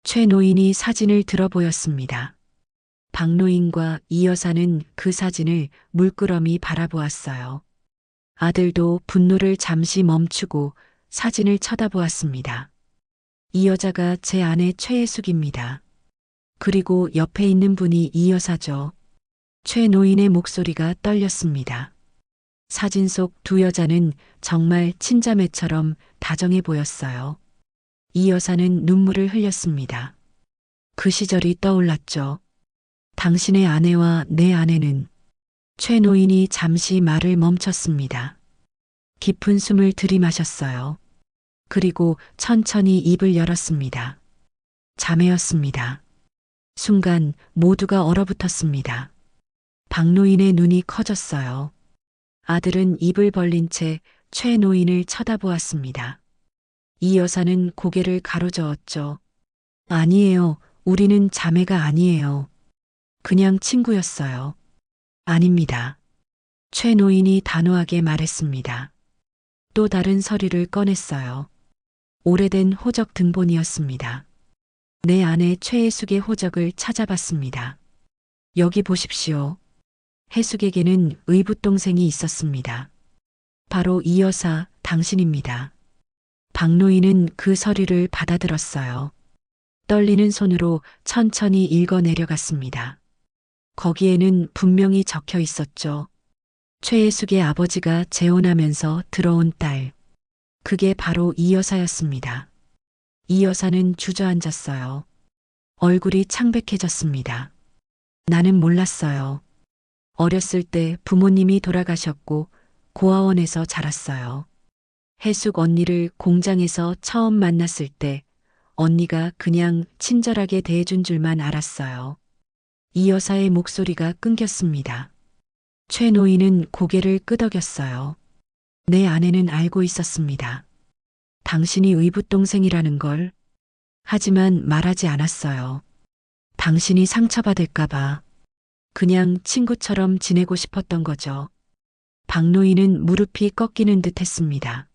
최 노인이 사진을 들어 보였습니다. 박 노인과 이 여사는 그 사진을 물끄러미 바라보았어요. 아들도 분노를 잠시 멈추고 사진을 쳐다보았습니다. 이 여자가 제 아내 최혜숙입니다. 그리고 옆에 있는 분이 이 여사죠. 최 노인의 목소리가 떨렸습니다. 사진 속 두 여자는 정말 친자매처럼 다정해 보였어요. 이 여사는 눈물을 흘렸습니다. 그 시절이 떠올랐죠. 당신의 아내와 내 아내는. 최 노인이 잠시 말을 멈췄습니다. 깊은 숨을 들이마셨어요. 그리고 천천히 입을 열었습니다. 자매였습니다. 순간 모두가 얼어붙었습니다. 박 노인의 눈이 커졌어요. 아들은 입을 벌린 채 최 노인을 쳐다보았습니다. 이 여사는 고개를 가로저었죠. 아니에요. 우리는 자매가 아니에요. 그냥 친구였어요. 아닙니다. 최 노인이 단호하게 말했습니다. 또 다른 서류를 꺼냈어요. 오래된 호적 등본이었습니다. 내 아내 최혜숙의 호적을 찾아봤습니다. 여기 보십시오. 혜숙에게는 의붓동생이 있었습니다. 바로 이 여사, 당신입니다. 박 노인은 그 서류를 받아들었어요. 떨리는 손으로 천천히 읽어 내려갔습니다. 거기에는 분명히 적혀 있었죠. 최혜숙의 아버지가 재혼하면서 들어온 딸. 그게 바로 이 여사였습니다. 이 여사는 주저앉았어요. 얼굴이 창백해졌습니다. 나는 몰랐어요. 어렸을 때 부모님이 돌아가셨고 고아원에서 자랐어요. 혜숙 언니를 공장에서 처음 만났을 때 언니가 그냥 친절하게 대해준 줄만 알았어요. 이 여사의 목소리가 끊겼습니다. 최 노인은 고개를 끄덕였어요. 내 아내는 알고 있었습니다. 당신이 의붓동생이라는 걸. 하지만 말하지 않았어요. 당신이 상처받을까봐. 그냥 친구처럼 지내고 싶었던 거죠. 박 노인은 무릎이 꺾이는 듯 했습니다.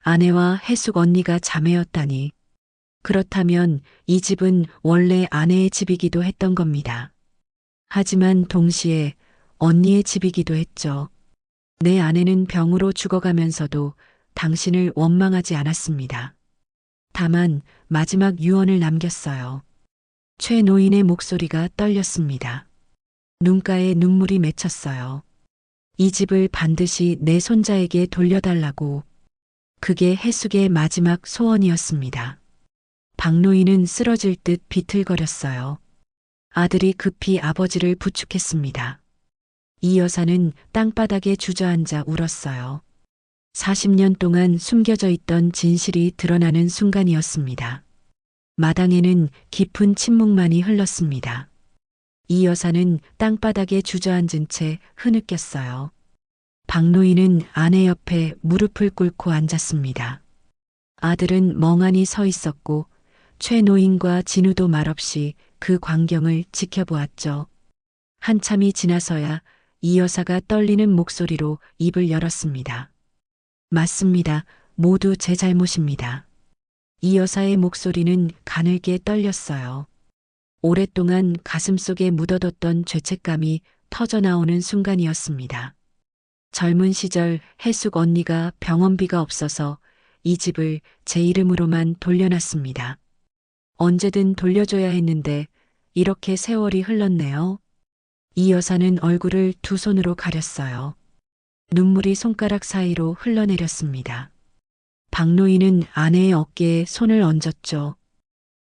아내와 혜숙 언니가 자매였다니. 그렇다면 이 집은 원래 아내의 집이기도 했던 겁니다. 하지만 동시에 언니의 집이기도 했죠. 내 아내는 병으로 죽어가면서도 당신을 원망하지 않았습니다. 다만 마지막 유언을 남겼어요. 최 노인의 목소리가 떨렸습니다. 눈가에 눈물이 맺혔어요. 이 집을 반드시 내 손자에게 돌려달라고. 그게 해숙의 마지막 소원이었습니다. 박노인은 쓰러질 듯 비틀거렸어요. 아들이 급히 아버지를 부축했습니다. 이 여사는 땅바닥에 주저앉아 울었어요. 40년 동안 숨겨져 있던 진실이 드러나는 순간이었습니다. 마당에는 깊은 침묵만이 흘렀습니다. 이 여사는 땅바닥에 주저앉은 채 흐느꼈어요. 박노인은 아내 옆에 무릎을 꿇고 앉았습니다. 아들은 멍하니 서 있었고 최 노인과 진우도 말없이 그 광경을 지켜보았죠. 한참이 지나서야 이 여사가 떨리는 목소리로 입을 열었습니다. 맞습니다. 모두 제 잘못입니다. 이 여사의 목소리는 가늘게 떨렸어요. 오랫동안 가슴속에 묻어뒀던 죄책감이 터져나오는 순간이었습니다. 젊은 시절 해숙 언니가 병원비가 없어서 이 집을 제 이름으로만 돌려놨습니다. 언제든 돌려줘야 했는데 이렇게 세월이 흘렀네요. 이 여사는 얼굴을 두 손으로 가렸어요. 눈물이 손가락 사이로 흘러내렸습니다. 박노인은 아내의 어깨에 손을 얹었죠.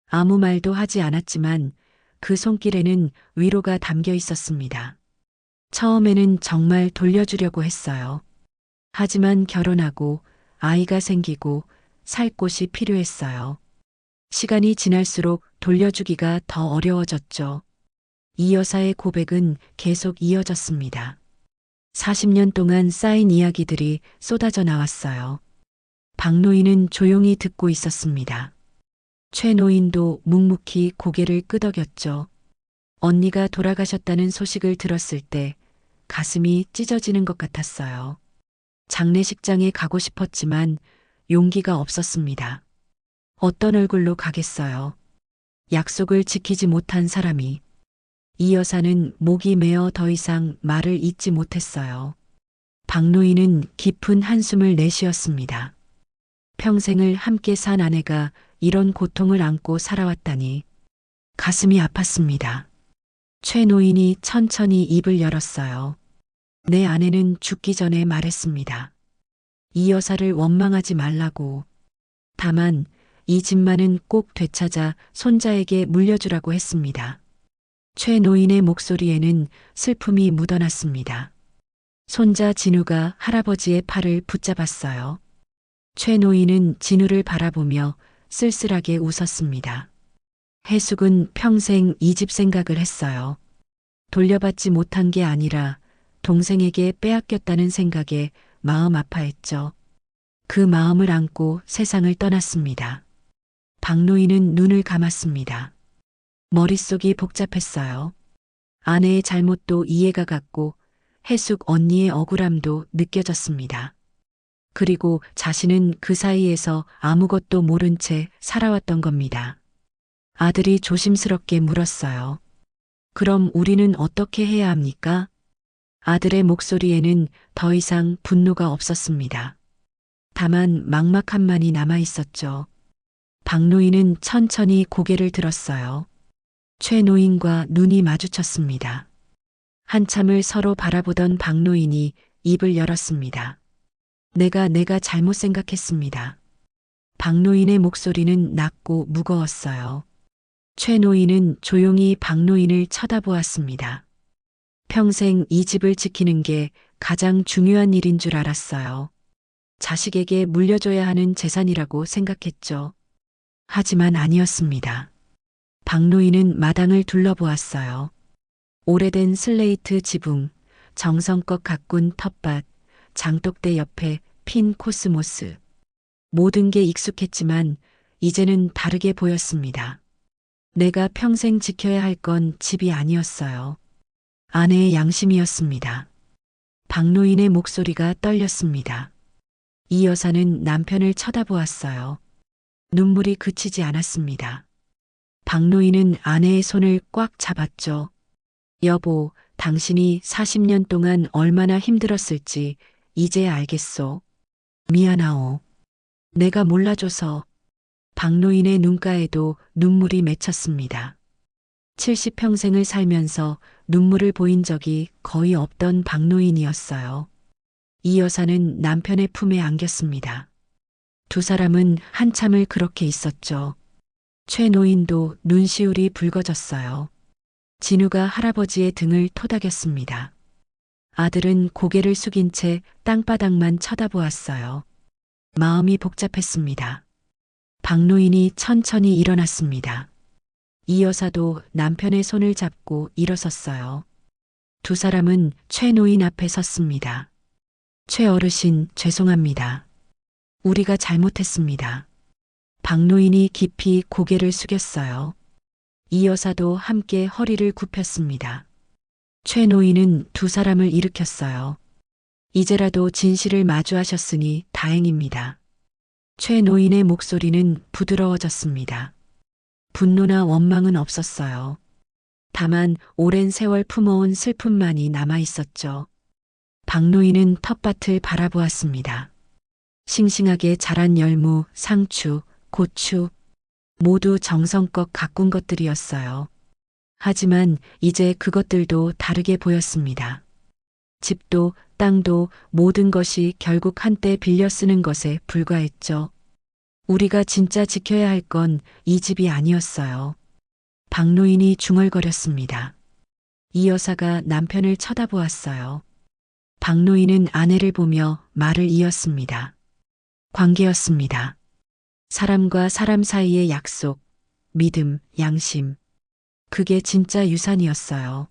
아무 말도 하지 않았지만 그 손길에는 위로가 담겨 있었습니다. 처음에는 정말 돌려주려고 했어요. 하지만 결혼하고 아이가 생기고 살 곳이 필요했어요. 시간이 지날수록 돌려주기가 더 어려워졌죠. 이 여사의 고백은 계속 이어졌습니다. 40년 동안 쌓인 이야기들이 쏟아져 나왔어요. 박노인은 조용히 듣고 있었습니다. 최 노인도 묵묵히 고개를 끄덕였죠. 언니가 돌아가셨다는 소식을 들었을 때 가슴이 찢어지는 것 같았어요. 장례식장에 가고 싶었지만 용기가 없었습니다. 어떤 얼굴로 가겠어요. 약속을 지키지 못한 사람이. 이 여사는 목이 메어 더 이상 말을 잇지 못했어요. 박노인은 깊은 한숨을 내쉬었습니다. 평생을 함께 산 아내가 이런 고통을 안고 살아왔다니 가슴이 아팠습니다. 최 노인이 천천히 입을 열었어요. 내 아내는 죽기 전에 말했습니다. 이 여사를 원망하지 말라고. 다만 이 집만은 꼭 되찾아 손자에게 물려주라고 했습니다. 최 노인의 목소리에는 슬픔이 묻어났습니다. 손자 진우가 할아버지의 팔을 붙잡았어요. 최 노인은 진우를 바라보며 쓸쓸하게 웃었습니다. 해숙은 평생 이 집 생각을 했어요. 돌려받지 못한 게 아니라 동생에게 빼앗겼다는 생각에 마음 아파했죠. 그 마음을 안고 세상을 떠났습니다. 박노인은 눈을 감았습니다. 머릿속이 복잡했어요. 아내의 잘못도 이해가 갔고 해숙 언니의 억울함도 느껴졌습니다. 그리고 자신은 그 사이에서 아무것도 모른 채 살아왔던 겁니다. 아들이 조심스럽게 물었어요. 그럼 우리는 어떻게 해야 합니까? 아들의 목소리에는 더 이상 분노가 없었습니다. 다만 막막함만이 남아 있었죠. 박노인은 천천히 고개를 들었어요. 최 노인과 눈이 마주쳤습니다. 한참을 서로 바라보던 박노인이 입을 열었습니다. 내가 잘못 생각했습니다. 박노인의 목소리는 낮고 무거웠어요. 최 노인은 조용히 박노인을 쳐다보았습니다. 평생 이 집을 지키는 게 가장 중요한 일인 줄 알았어요. 자식에게 물려줘야 하는 재산이라고 생각했죠. 하지만 아니었습니다. 박노인은 마당을 둘러보았어요. 오래된 슬레이트 지붕, 정성껏 가꾼 텃밭, 장독대 옆에 핀 코스모스. 모든 게 익숙했지만 이제는 다르게 보였습니다. 내가 평생 지켜야 할 건 집이 아니었어요. 아내의 양심이었습니다. 박노인의 목소리가 떨렸습니다. 이 여사는 남편을 쳐다보았어요. 눈물이 그치지 않았습니다. 박노인은 아내의 손을 꽉 잡았죠. 여보, 당신이 40년 동안 얼마나 힘들었을지 이제 알겠소. 미안하오. 내가 몰라줘서. 박노인의 눈가에도 눈물이 맺혔습니다. 70평생을 살면서 눈물을 보인 적이 거의 없던 박노인이었어요. 이 여사는 남편의 품에 안겼습니다. 두 사람은 한참을 그렇게 있었죠. 최 노인도 눈시울이 붉어졌어요. 진우가 할아버지의 등을 토닥였습니다. 아들은 고개를 숙인 채 땅바닥만 쳐다보았어요. 마음이 복잡했습니다. 박노인이 천천히 일어났습니다. 이 여사도 남편의 손을 잡고 일어섰어요. 두 사람은 최 노인 앞에 섰습니다. 최 어르신, 죄송합니다. 우리가 잘못했습니다. 박노인이 깊이 고개를 숙였어요. 이 여사도 함께 허리를 굽혔습니다. 최 노인은 두 사람을 일으켰어요. 이제라도 진실을 마주하셨으니 다행입니다. 최 노인의 목소리는 부드러워졌습니다. 분노나 원망은 없었어요. 다만 오랜 세월 품어온 슬픔만이 남아 있었죠. 박노인은 텃밭을 바라보았습니다. 싱싱하게 자란 열무, 상추, 고추, 모두 정성껏 가꾼 것들이었어요. 하지만 이제 그것들도 다르게 보였습니다. 집도 땅도 모든 것이 결국 한때 빌려 쓰는 것에 불과했죠. 우리가 진짜 지켜야 할 건 이 집이 아니었어요. 박노인이 중얼거렸습니다. 이 여사가 남편을 쳐다보았어요. 박노인은 아내를 보며 말을 이었습니다. 관계였습니다. 사람과 사람 사이의 약속, 믿음, 양심. 그게 진짜 유산이었어요.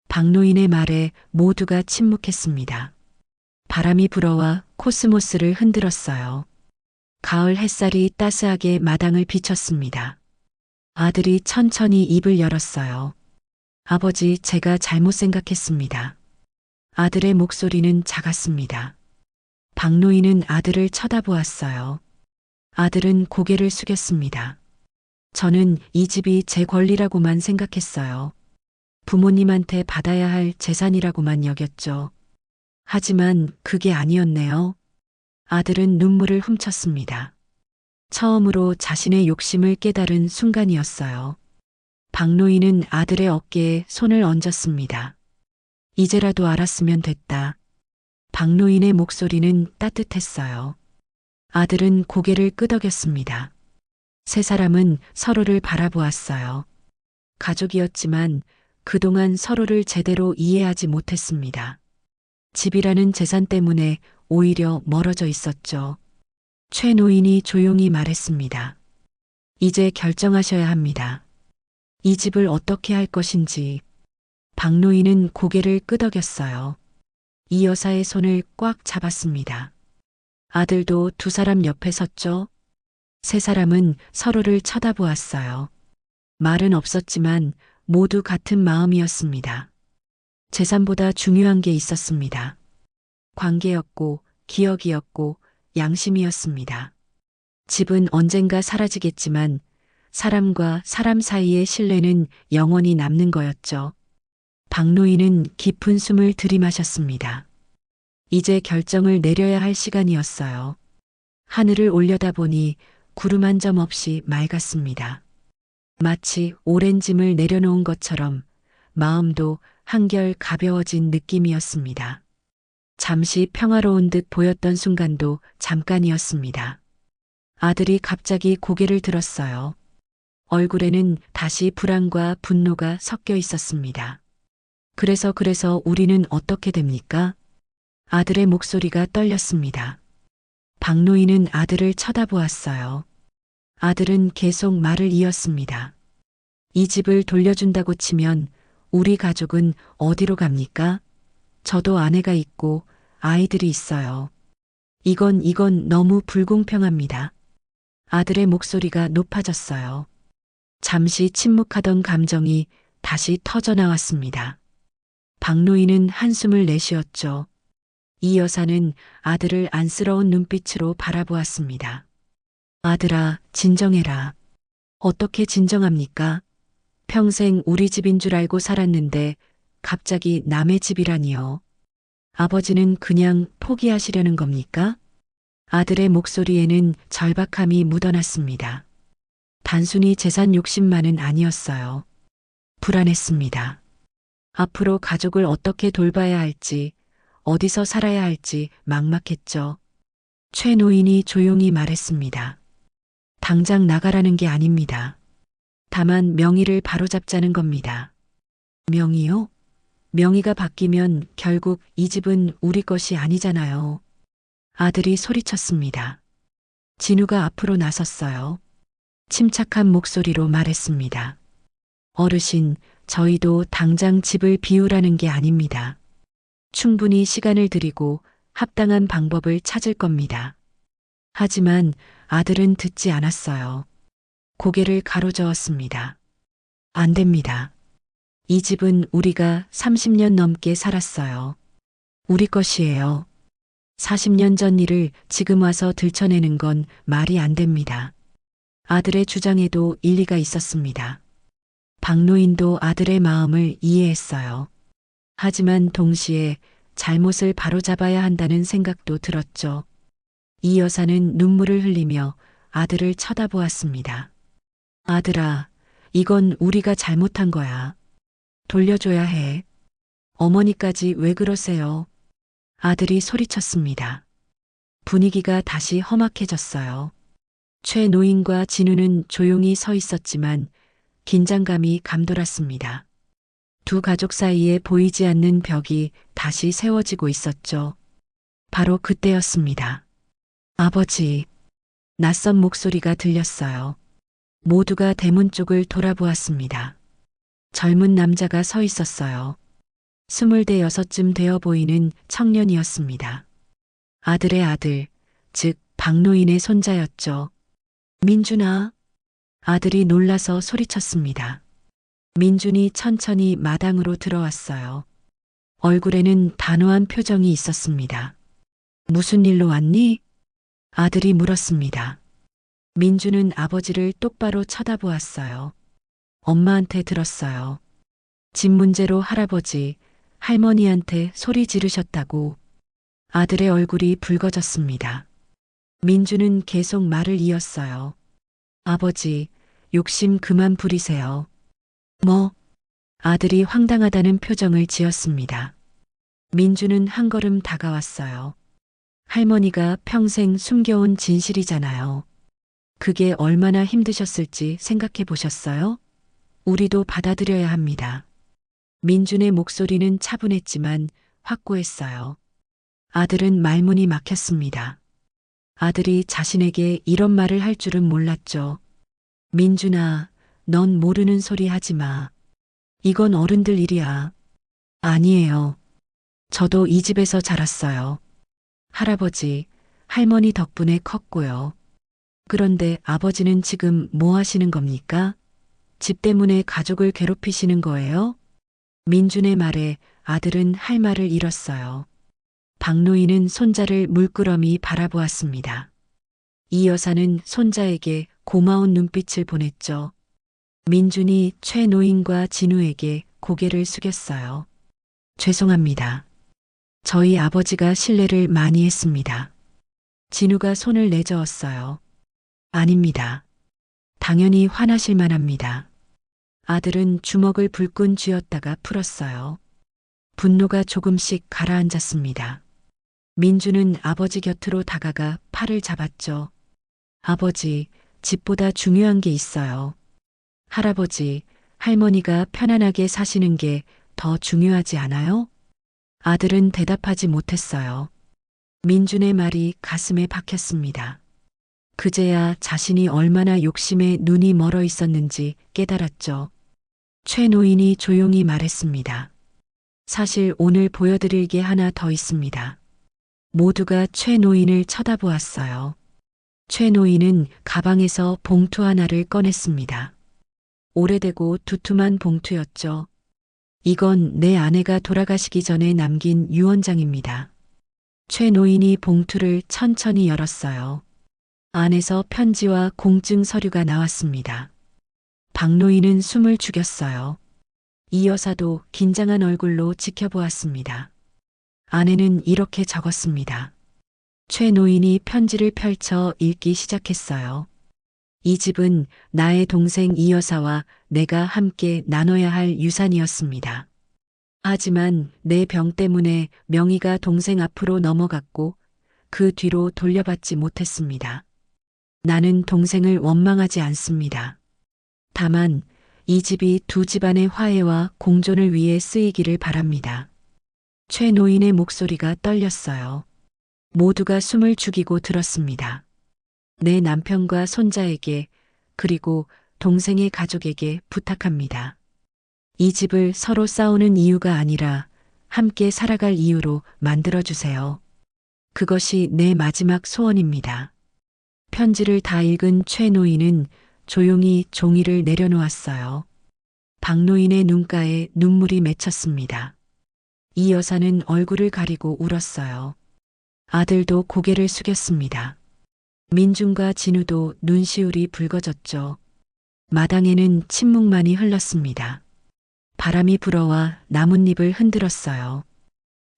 박노인의 말에 모두가 침묵했습니다. 바람이 불어와 코스모스를 흔들었어요. 가을 햇살이 따스하게 마당을 비쳤습니다. 아들이 천천히 입을 열었어요. 아버지, 제가 잘못 생각했습니다. 아들의 목소리는 작았습니다. 박노인은 아들을 쳐다보았어요. 아들은 고개를 숙였습니다. 저는 이 집이 제 권리라고만 생각했어요. 부모님한테 받아야 할 재산이라고만 여겼죠. 하지만 그게 아니었네요. 아들은 눈물을 훔쳤습니다. 처음으로 자신의 욕심을 깨달은 순간이었어요. 박노인은 아들의 어깨에 손을 얹었습니다. 이제라도 알았으면 됐다. 박노인의 목소리는 따뜻했어요. 아들은 고개를 끄덕였습니다. 세 사람은 서로를 바라보았어요. 가족이었지만 그동안 서로를 제대로 이해하지 못했습니다. 집이라는 재산 때문에 오히려 멀어져 있었죠. 최 노인이 조용히 말했습니다. 이제 결정하셔야 합니다. 이 집을 어떻게 할 것인지. 박노인은 고개를 끄덕였어요. 이 여사의 손을 꽉 잡았습니다. 아들도 두 사람 옆에 섰죠. 세 사람은 서로를 쳐다보았어요. 말은 없었지만 모두 같은 마음이었습니다. 재산보다 중요한 게 있었습니다. 관계였고 기억이었고 양심이었습니다. 집은 언젠가 사라지겠지만 사람과 사람 사이의 신뢰는 영원히 남는 거였죠. 박노인은 깊은 숨을 들이마셨습니다. 이제 결정을 내려야 할 시간이었어요. 하늘을 올려다보니 구름 한 점 없이 맑았습니다. 마치 오랜 짐을 내려놓은 것처럼 마음도 한결 가벼워진 느낌이었습니다. 잠시 평화로운 듯 보였던 순간도 잠깐이었습니다. 아들이 갑자기 고개를 들었어요. 얼굴에는 다시 불안과 분노가 섞여 있었습니다. 그래서 우리는 어떻게 됩니까? 아들의 목소리가 떨렸습니다. 박노인은 아들을 쳐다보았어요. 아들은 계속 말을 이었습니다. 이 집을 돌려준다고 치면 우리 가족은 어디로 갑니까? 저도 아내가 있고 아이들이 있어요. 이건 너무 불공평합니다. 아들의 목소리가 높아졌어요. 잠시 침묵하던 감정이 다시 터져 나왔습니다. 박노인은 한숨을 내쉬었죠. 이 여사는 아들을 안쓰러운 눈빛으로 바라보았습니다. 아들아, 진정해라. 어떻게 진정합니까? 평생 우리 집인 줄 알고 살았는데 갑자기 남의 집이라니요. 아버지는 그냥 포기하시려는 겁니까? 아들의 목소리에는 절박함이 묻어났습니다. 단순히 재산 욕심만은 아니었어요. 불안했습니다. 앞으로 가족을 어떻게 돌봐야 할지, 어디서 살아야 할지 막막했죠. 최 노인이 조용히 말했습니다. 당장 나가라는 게 아닙니다. 다만 명의를 바로잡자는 겁니다. 명의요? 명의가 바뀌면 결국 이 집은 우리 것이 아니잖아요. 아들이 소리쳤습니다. 진우가 앞으로 나섰어요. 침착한 목소리로 말했습니다. 어르신, 저희도 당장 집을 비우라는 게 아닙니다. 충분히 시간을 들이고 합당한 방법을 찾을 겁니다. 하지만 아들은 듣지 않았어요. 고개를 가로저었습니다. 안 됩니다. 이 집은 우리가 30년 넘게 살았어요. 우리 것이에요. 40년 전 일을 지금 와서 들춰내는 건 말이 안 됩니다. 아들의 주장에도 일리가 있었습니다. 박노인도 아들의 마음을 이해했어요. 하지만 동시에 잘못을 바로잡아야 한다는 생각도 들었죠. 이 여사는 눈물을 흘리며 아들을 쳐다보았습니다. 아들아, 이건 우리가 잘못한 거야. 돌려줘야 해. 어머니까지 왜 그러세요? 아들이 소리쳤습니다. 분위기가 다시 험악해졌어요. 최 노인과 진우는 조용히 서 있었지만 긴장감이 감돌았습니다. 두 가족 사이에 보이지 않는 벽이 다시 세워지고 있었죠. 바로 그때였습니다. 아버지, 낯선 목소리가 들렸어요. 모두가 대문 쪽을 돌아보았습니다. 젊은 남자가 서 있었어요. 26쯤 되어 보이는 청년이었습니다. 아들의 아들, 즉 박노인의 손자였죠. 민준아. 아들이 놀라서 소리쳤습니다. 민준이 천천히 마당으로 들어왔어요. 얼굴에는 단호한 표정이 있었습니다. 무슨 일로 왔니? 아들이 물었습니다. 민준은 아버지를 똑바로 쳐다보았어요. 엄마한테 들었어요. 집 문제로 할아버지, 할머니한테 소리 지르셨다고. 아들의 얼굴이 붉어졌습니다. 민준은 계속 말을 이었어요. 아버지, 욕심 그만 부리세요. 뭐? 아들이 황당하다는 표정을 지었습니다. 민준은 한 걸음 다가왔어요. 할머니가 평생 숨겨온 진실이잖아요. 그게 얼마나 힘드셨을지 생각해 보셨어요? 우리도 받아들여야 합니다. 민준의 목소리는 차분했지만 확고했어요. 아들은 말문이 막혔습니다. 아들이 자신에게 이런 말을 할 줄은 몰랐죠. 민준아, 넌 모르는 소리 하지 마. 이건 어른들 일이야. 아니에요. 저도 이 집에서 자랐어요. 할아버지, 할머니 덕분에 컸고요. 그런데 아버지는 지금 뭐 하시는 겁니까? 집 때문에 가족을 괴롭히시는 거예요? 민준의 말에 아들은 할 말을 잃었어요. 박노인은 손자를 물끄러미 바라보았습니다. 이 여사는 손자에게 고마운 눈빛을 보냈죠. 민준이 최 노인과 진우에게 고개를 숙였어요. 죄송합니다. 저희 아버지가 실례를 많이 했습니다. 진우가 손을 내저었어요. 아닙니다. 당연히 화나실 만합니다. 아들은 주먹을 불끈 쥐었다가 풀었어요. 분노가 조금씩 가라앉았습니다. 민주는 아버지 곁으로 다가가 팔을 잡았죠. 아버지, 집보다 중요한 게 있어요. 할아버지, 할머니가 편안하게 사시는 게 더 중요하지 않아요? 아들은 대답하지 못했어요. 민준의 말이 가슴에 박혔습니다. 그제야 자신이 얼마나 욕심에 눈이 멀어 있었는지 깨달았죠. 최 노인이 조용히 말했습니다. 사실 오늘 보여드릴 게 하나 더 있습니다. 모두가 최 노인을 쳐다보았어요. 최 노인은 가방에서 봉투 하나를 꺼냈습니다. 오래되고 두툼한 봉투였죠. 이건 내 아내가 돌아가시기 전에 남긴 유언장입니다. 최 노인이 봉투를 천천히 열었어요. 안에서 편지와 공증 서류가 나왔습니다. 박노인은 숨을 죽였어요. 이 여사도 긴장한 얼굴로 지켜보았습니다. 안에는 이렇게 적었습니다. 최 노인이 편지를 펼쳐 읽기 시작했어요. 이 집은 나의 동생 이 여사와 내가 함께 나눠야 할 유산이었습니다. 하지만 내 병 때문에 명의가 동생 앞으로 넘어갔고 그 뒤로 돌려받지 못했습니다. 나는 동생을 원망하지 않습니다. 다만 이 집이 두 집안의 화해와 공존을 위해 쓰이기를 바랍니다. 최 노인의 목소리가 떨렸어요. 모두가 숨을 죽이고 들었습니다. 내 남편과 손자에게 그리고 동생의 가족에게 부탁합니다. 이 집을 서로 싸우는 이유가 아니라 함께 살아갈 이유로 만들어주세요. 그것이 내 마지막 소원입니다. 편지를 다 읽은 최 노인은 조용히 종이를 내려놓았어요. 박 노인의 눈가에 눈물이 맺혔습니다. 이 여사는 얼굴을 가리고 울었어요. 아들도 고개를 숙였습니다. 민중과 진우도 눈시울이 붉어졌죠. 마당에는 침묵만이 흘렀습니다. 바람이 불어와 나뭇잎을 흔들었어요.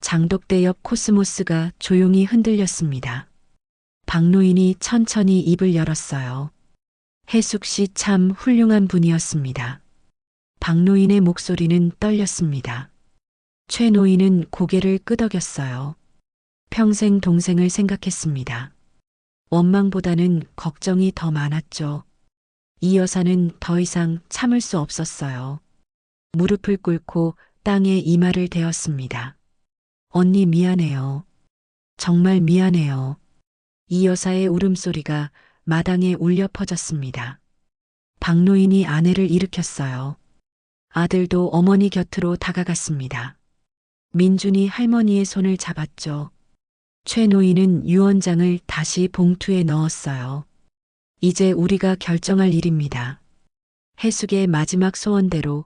장독대 옆 코스모스가 조용히 흔들렸습니다. 박노인이 천천히 입을 열었어요. 해숙 씨 참 훌륭한 분이었습니다. 박노인의 목소리는 떨렸습니다. 최 노인은 고개를 끄덕였어요. 평생 동생을 생각했습니다. 원망보다는 걱정이 더 많았죠. 이 여사는 더 이상 참을 수 없었어요. 무릎을 꿇고 땅에 이마를 대었습니다. 언니 미안해요. 정말 미안해요. 이 여사의 울음소리가 마당에 울려 퍼졌습니다. 박노인이 아내를 일으켰어요. 아들도 어머니 곁으로 다가갔습니다. 민준이 할머니의 손을 잡았죠. 최 노인은 유언장을 다시 봉투에 넣었어요. 이제 우리가 결정할 일입니다. 해숙의 마지막 소원대로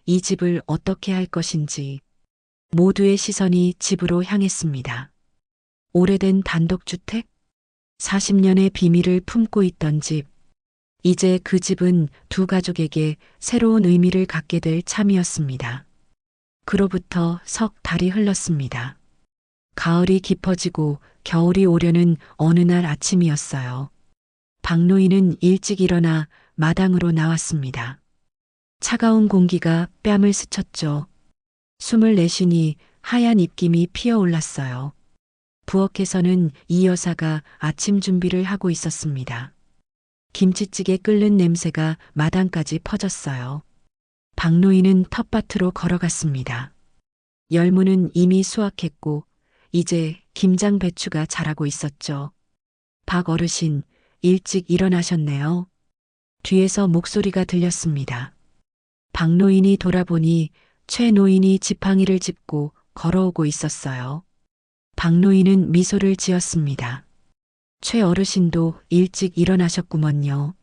이 집을 어떻게 할 것인지 모두의 시선이 집으로 향했습니다. 오래된 단독주택? 40년의 비밀을 품고 있던 집. 이제 그 집은 두 가족에게 새로운 의미를 갖게 될 참이었습니다. 그로부터 석 달이 흘렀습니다. 가을이 깊어지고 겨울이 오려는 어느 날 아침이었어요. 박노인은 일찍 일어나 마당으로 나왔습니다. 차가운 공기가 뺨을 스쳤죠. 숨을 내쉬니 하얀 입김이 피어올랐어요. 부엌에서는 이 여사가 아침 준비를 하고 있었습니다. 김치찌개 끓는 냄새가 마당까지 퍼졌어요. 박노인은 텃밭으로 걸어갔습니다. 열무는 이미 수확했고 이제 김장 배추가 자라고 있었죠. 박 어르신, 일찍 일어나셨네요. 뒤에서 목소리가 들렸습니다. 박노인이 돌아보니 최 노인이 지팡이를 짚고 걸어오고 있었어요. 박노인은 미소를 지었습니다. 최 어르신도 일찍 일어나셨구먼요.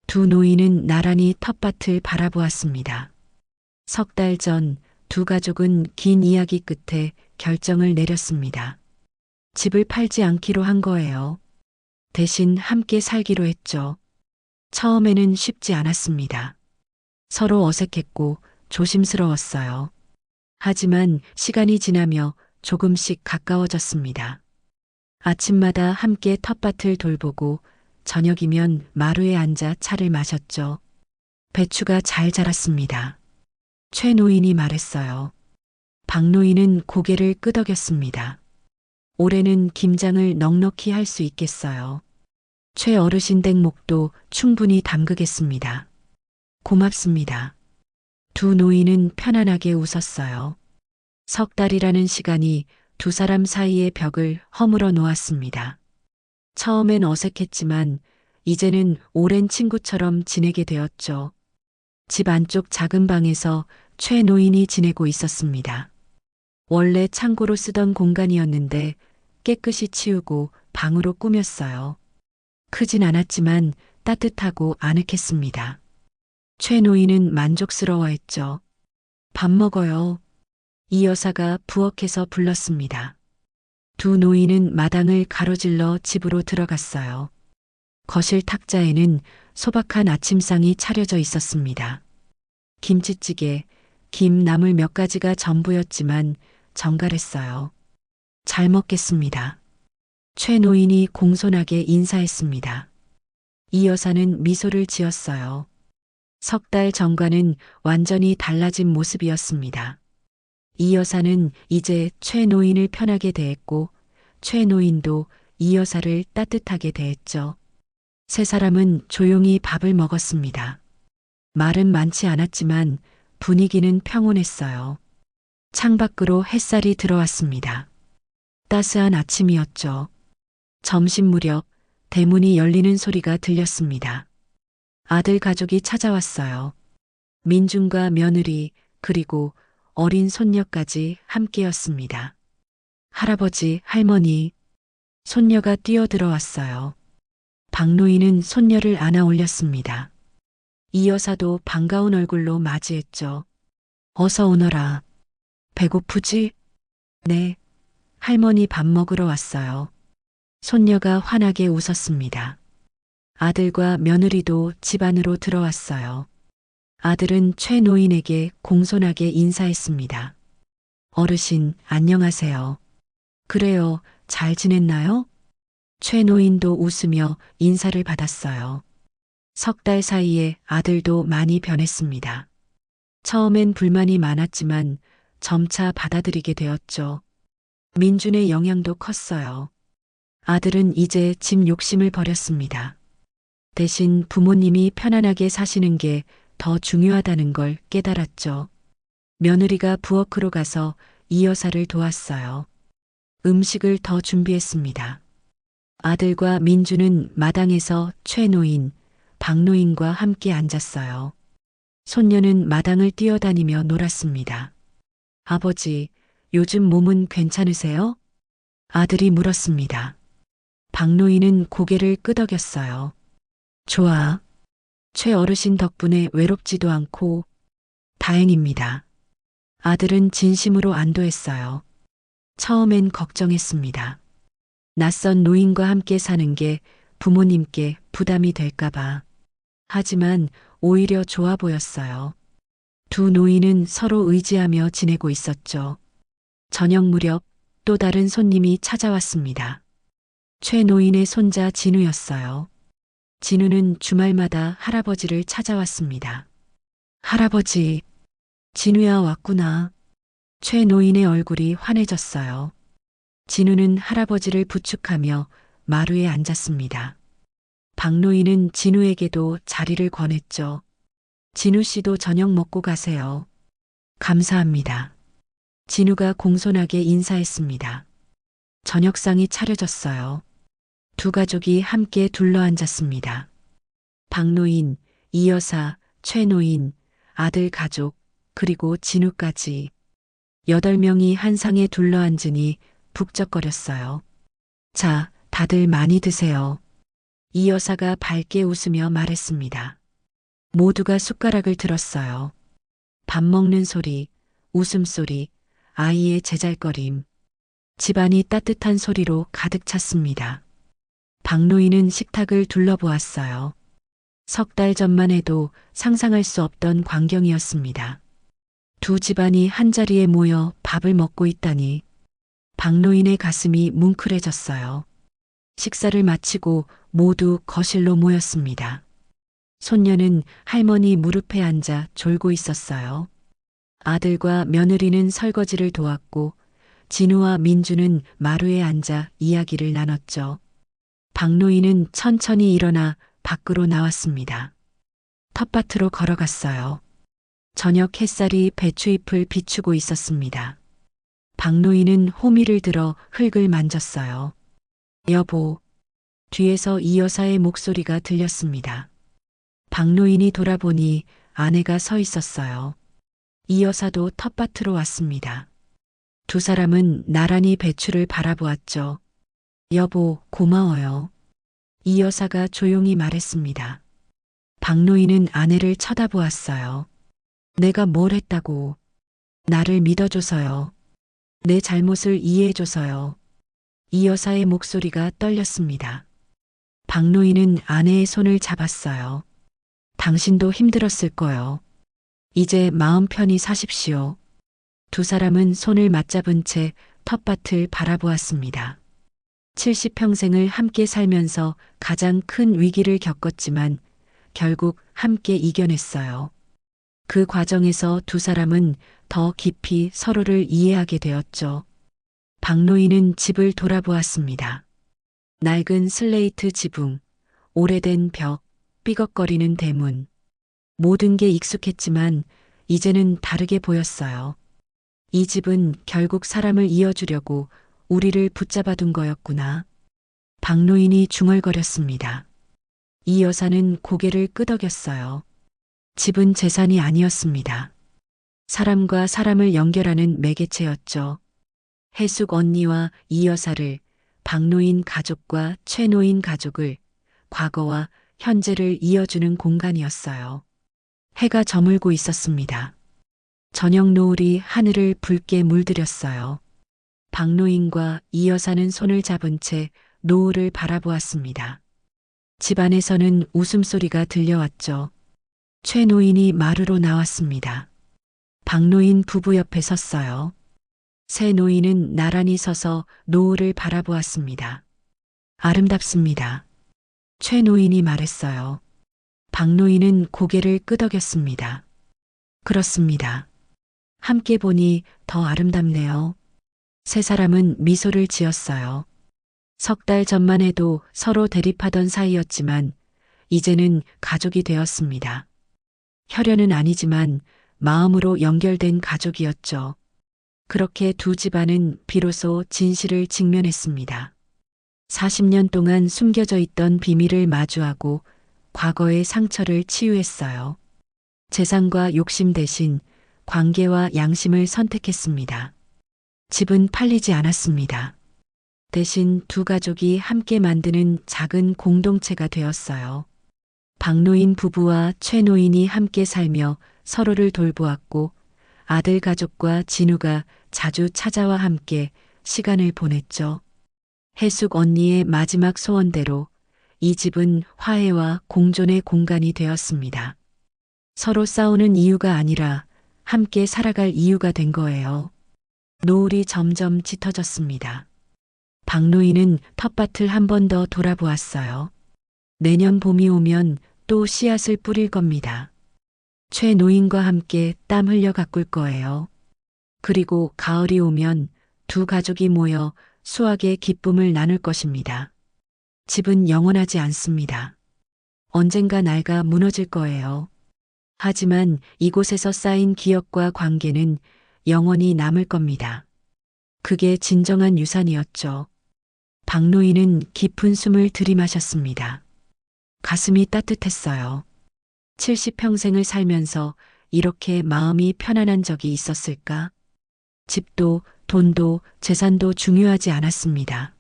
두 노인은 나란히 텃밭을 바라보았습니다. 석 달 전 두 가족은 긴 이야기 끝에 결정을 내렸습니다. 집을 팔지 않기로 한 거예요. 대신 함께 살기로 했죠. 처음에는 쉽지 않았습니다. 서로 어색했고 조심스러웠어요. 하지만 시간이 지나며 조금씩 가까워졌습니다. 아침마다 함께 텃밭을 돌보고 저녁이면 마루에 앉아 차를 마셨죠. 배추가 잘 자랐습니다. 최 노인이 말했어요. 박 노인은 고개를 끄덕였습니다. 올해는 김장을 넉넉히 할 수 있겠어요. 최 어르신 댁목도 충분히 담그겠습니다. 고맙습니다. 두 노인은 편안하게 웃었어요. 석 달이라는 시간이 두 사람 사이의 벽을 허물어 놓았습니다. 처음엔 어색했지만 이제는 오랜 친구처럼 지내게 되었죠. 집 안쪽 작은 방에서 최 노인이 지내고 있었습니다. 원래 창고로 쓰던 공간이었는데 깨끗이 치우고 방으로 꾸몄어요. 크진 않았지만 따뜻하고 아늑했습니다. 최 노인은 만족스러워했죠. 밥 먹어요. 이 여사가 부엌에서 불렀습니다. 두 노인은 마당을 가로질러 집으로 들어갔어요. 거실 탁자에는 소박한 아침상이 차려져 있었습니다. 김치찌개, 김 나물 몇 가지가 전부였지만 정갈했어요. 잘 먹겠습니다. 최 노인이 공손하게 인사했습니다. 이 여사는 미소를 지었어요. 석 달 전과는 완전히 달라진 모습이었습니다. 이 여사는 이제 최 노인을 편하게 대했고 최 노인도 이 여사를 따뜻하게 대했죠. 세 사람은 조용히 밥을 먹었습니다. 말은 많지 않았지만 분위기는 평온했어요. 창밖으로 햇살이 들어왔습니다. 따스한 아침이었죠. 점심 무렵 대문이 열리는 소리가 들렸습니다. 아들 가족이 찾아왔어요. 민준과 며느리 그리고 어린 손녀까지 함께였습니다. 할아버지, 할머니, 손녀가 뛰어들어왔어요. 박노인은 손녀를 안아 올렸습니다. 이 여사도 반가운 얼굴로 맞이했죠. 어서 오너라. 배고프지? 네. 할머니 밥 먹으러 왔어요. 손녀가 환하게 웃었습니다. 아들과 며느리도 집 안으로 들어왔어요. 아들은 최 노인에게 공손하게 인사했습니다. 어르신, 안녕하세요. 그래요, 잘 지냈나요? 최 노인도 웃으며 인사를 받았어요. 석 달 사이에 아들도 많이 변했습니다. 처음엔 불만이 많았지만 점차 받아들이게 되었죠. 민준의 영향도 컸어요. 아들은 이제 집 욕심을 버렸습니다. 대신 부모님이 편안하게 사시는 게 더 중요하다는 걸 깨달았죠. 며느리가 부엌으로 가서 이 여사를 도왔어요. 음식을 더 준비했습니다. 아들과 민주는 마당에서 최 노인, 박 노인과 함께 앉았어요. 손녀는 마당을 뛰어다니며 놀았습니다. 아버지, 요즘 몸은 괜찮으세요? 아들이 물었습니다. 박 노인은 고개를 끄덕였어요. 좋아. 최 어르신 덕분에 외롭지도 않고 다행입니다. 아들은 진심으로 안도했어요. 처음엔 걱정했습니다. 낯선 노인과 함께 사는 게 부모님께 부담이 될까봐. 하지만 오히려 좋아 보였어요. 두 노인은 서로 의지하며 지내고 있었죠. 저녁 무렵 또 다른 손님이 찾아왔습니다. 최 노인의 손자 진우였어요. 진우는 주말마다 할아버지를 찾아왔습니다. 할아버지, 진우야 왔구나. 최 노인의 얼굴이 환해졌어요. 진우는 할아버지를 부축하며 마루에 앉았습니다. 박 노인은 진우에게도 자리를 권했죠. 진우 씨도 저녁 먹고 가세요. 감사합니다. 진우가 공손하게 인사했습니다. 저녁상이 차려졌어요. 두 가족이 함께 둘러앉았습니다. 박노인, 이 여사, 최 노인, 아들 가족, 그리고 진우까지 8명이 한 상에 둘러앉으니 북적거렸어요. 자, 다들 많이 드세요. 이 여사가 밝게 웃으며 말했습니다. 모두가 숟가락을 들었어요. 밥 먹는 소리, 웃음소리, 아이의 제잘거림. 집안이 따뜻한 소리로 가득 찼습니다. 박노인은 식탁을 둘러보았어요. 석 달 전만 해도 상상할 수 없던 광경이었습니다. 두 집안이 한자리에 모여 밥을 먹고 있다니 박노인의 가슴이 뭉클해졌어요. 식사를 마치고 모두 거실로 모였습니다. 손녀는 할머니 무릎에 앉아 졸고 있었어요. 아들과 며느리는 설거지를 도왔고 진우와 민주는 마루에 앉아 이야기를 나눴죠. 박노인은 천천히 일어나 밖으로 나왔습니다. 텃밭으로 걸어갔어요. 저녁 햇살이 배추잎을 비추고 있었습니다. 박노인은 호미를 들어 흙을 만졌어요. 여보, 뒤에서 이 여사의 목소리가 들렸습니다. 박노인이 돌아보니 아내가 서 있었어요. 이 여사도 텃밭으로 왔습니다. 두 사람은 나란히 배추를 바라보았죠. 여보, 고마워요. 이 여사가 조용히 말했습니다. 박노인은 아내를 쳐다보았어요. 내가 뭘 했다고. 나를 믿어줘서요. 내 잘못을 이해해줘서요. 이 여사의 목소리가 떨렸습니다. 박노인은 아내의 손을 잡았어요. 당신도 힘들었을 거요. 이제 마음 편히 사십시오. 두 사람은 손을 맞잡은 채 텃밭을 바라보았습니다. 70평생을 함께 살면서 가장 큰 위기를 겪었지만 결국 함께 이겨냈어요. 그 과정에서 두 사람은 더 깊이 서로를 이해하게 되었죠. 박노인은 집을 돌아보았습니다. 낡은 슬레이트 지붕, 오래된 벽, 삐걱거리는 대문. 모든 게 익숙했지만 이제는 다르게 보였어요. 이 집은 결국 사람을 이어주려고 우리를 붙잡아둔 거였구나. 박노인이 중얼거렸습니다. 이 여사는 고개를 끄덕였어요. 집은 재산이 아니었습니다. 사람과 사람을 연결하는 매개체였죠. 해숙 언니와 이 여사를, 박노인 가족과 최노인 가족을, 과거와 현재를 이어주는 공간이었어요. 해가 저물고 있었습니다. 저녁 노을이 하늘을 붉게 물들였어요. 박노인과 이 여사는 손을 잡은 채 노을을 바라보았습니다. 집 안에서는 웃음소리가 들려왔죠. 최노인이 마루로 나왔습니다. 박노인 부부 옆에 섰어요. 새 노인은 나란히 서서 노을을 바라보았습니다. 아름답습니다. 최노인이 말했어요. 박노인은 고개를 끄덕였습니다. 그렇습니다. 함께 보니 더 아름답네요. 세 사람은 미소를 지었어요. 석 달 전만 해도 서로 대립하던 사이였지만 이제는 가족이 되었습니다. 혈연은 아니지만 마음으로 연결된 가족이었죠. 그렇게 두 집안은 비로소 진실을 직면했습니다. 40년 동안 숨겨져 있던 비밀을 마주하고 과거의 상처를 치유했어요. 재산과 욕심 대신 관계와 양심을 선택했습니다. 집은 팔리지 않았습니다. 대신 두 가족이 함께 만드는 작은 공동체가 되었어요. 박노인 부부와 최노인이 함께 살며 서로를 돌보았고 아들 가족과 진우가 자주 찾아와 함께 시간을 보냈죠. 해숙 언니의 마지막 소원대로 이 집은 화해와 공존의 공간이 되었습니다. 서로 싸우는 이유가 아니라 함께 살아갈 이유가 된 거예요. 노을이 점점 짙어졌습니다. 박노인은 텃밭을 한 번 더 돌아보았어요. 내년 봄이 오면 또 씨앗을 뿌릴 겁니다. 최노인과 함께 땀 흘려 가꿀 거예요. 그리고 가을이 오면 두 가족이 모여 수확의 기쁨을 나눌 것입니다. 집은 영원하지 않습니다. 언젠가 낡아 무너질 거예요. 하지만 이곳에서 쌓인 기억과 관계는 영원히 남을 겁니다. 그게 진정한 유산이었죠. 박노인은 깊은 숨을 들이마셨습니다. 가슴이 따뜻했어요. 70평생을 살면서 이렇게 마음이 편안한 적이 있었을까? 집도 돈도 재산도 중요하지 않았습니다.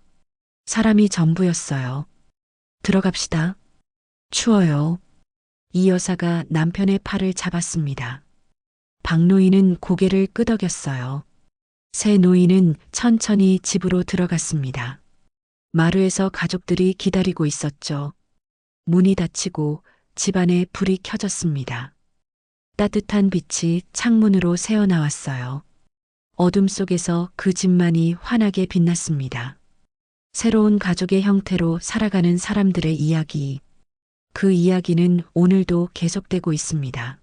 사람이 전부였어요. 들어갑시다. 추워요. 이 여사가 남편의 팔을 잡았습니다. 박노인은 고개를 끄덕였어요. 새 노인은 천천히 집으로 들어갔습니다. 마루에서 가족들이 기다리고 있었죠. 문이 닫히고 집안에 불이 켜졌습니다. 따뜻한 빛이 창문으로 새어나왔어요. 어둠 속에서 그 집만이 환하게 빛났습니다. 새로운 가족의 형태로 살아가는 사람들의 이야기. 그 이야기는 오늘도 계속되고 있습니다.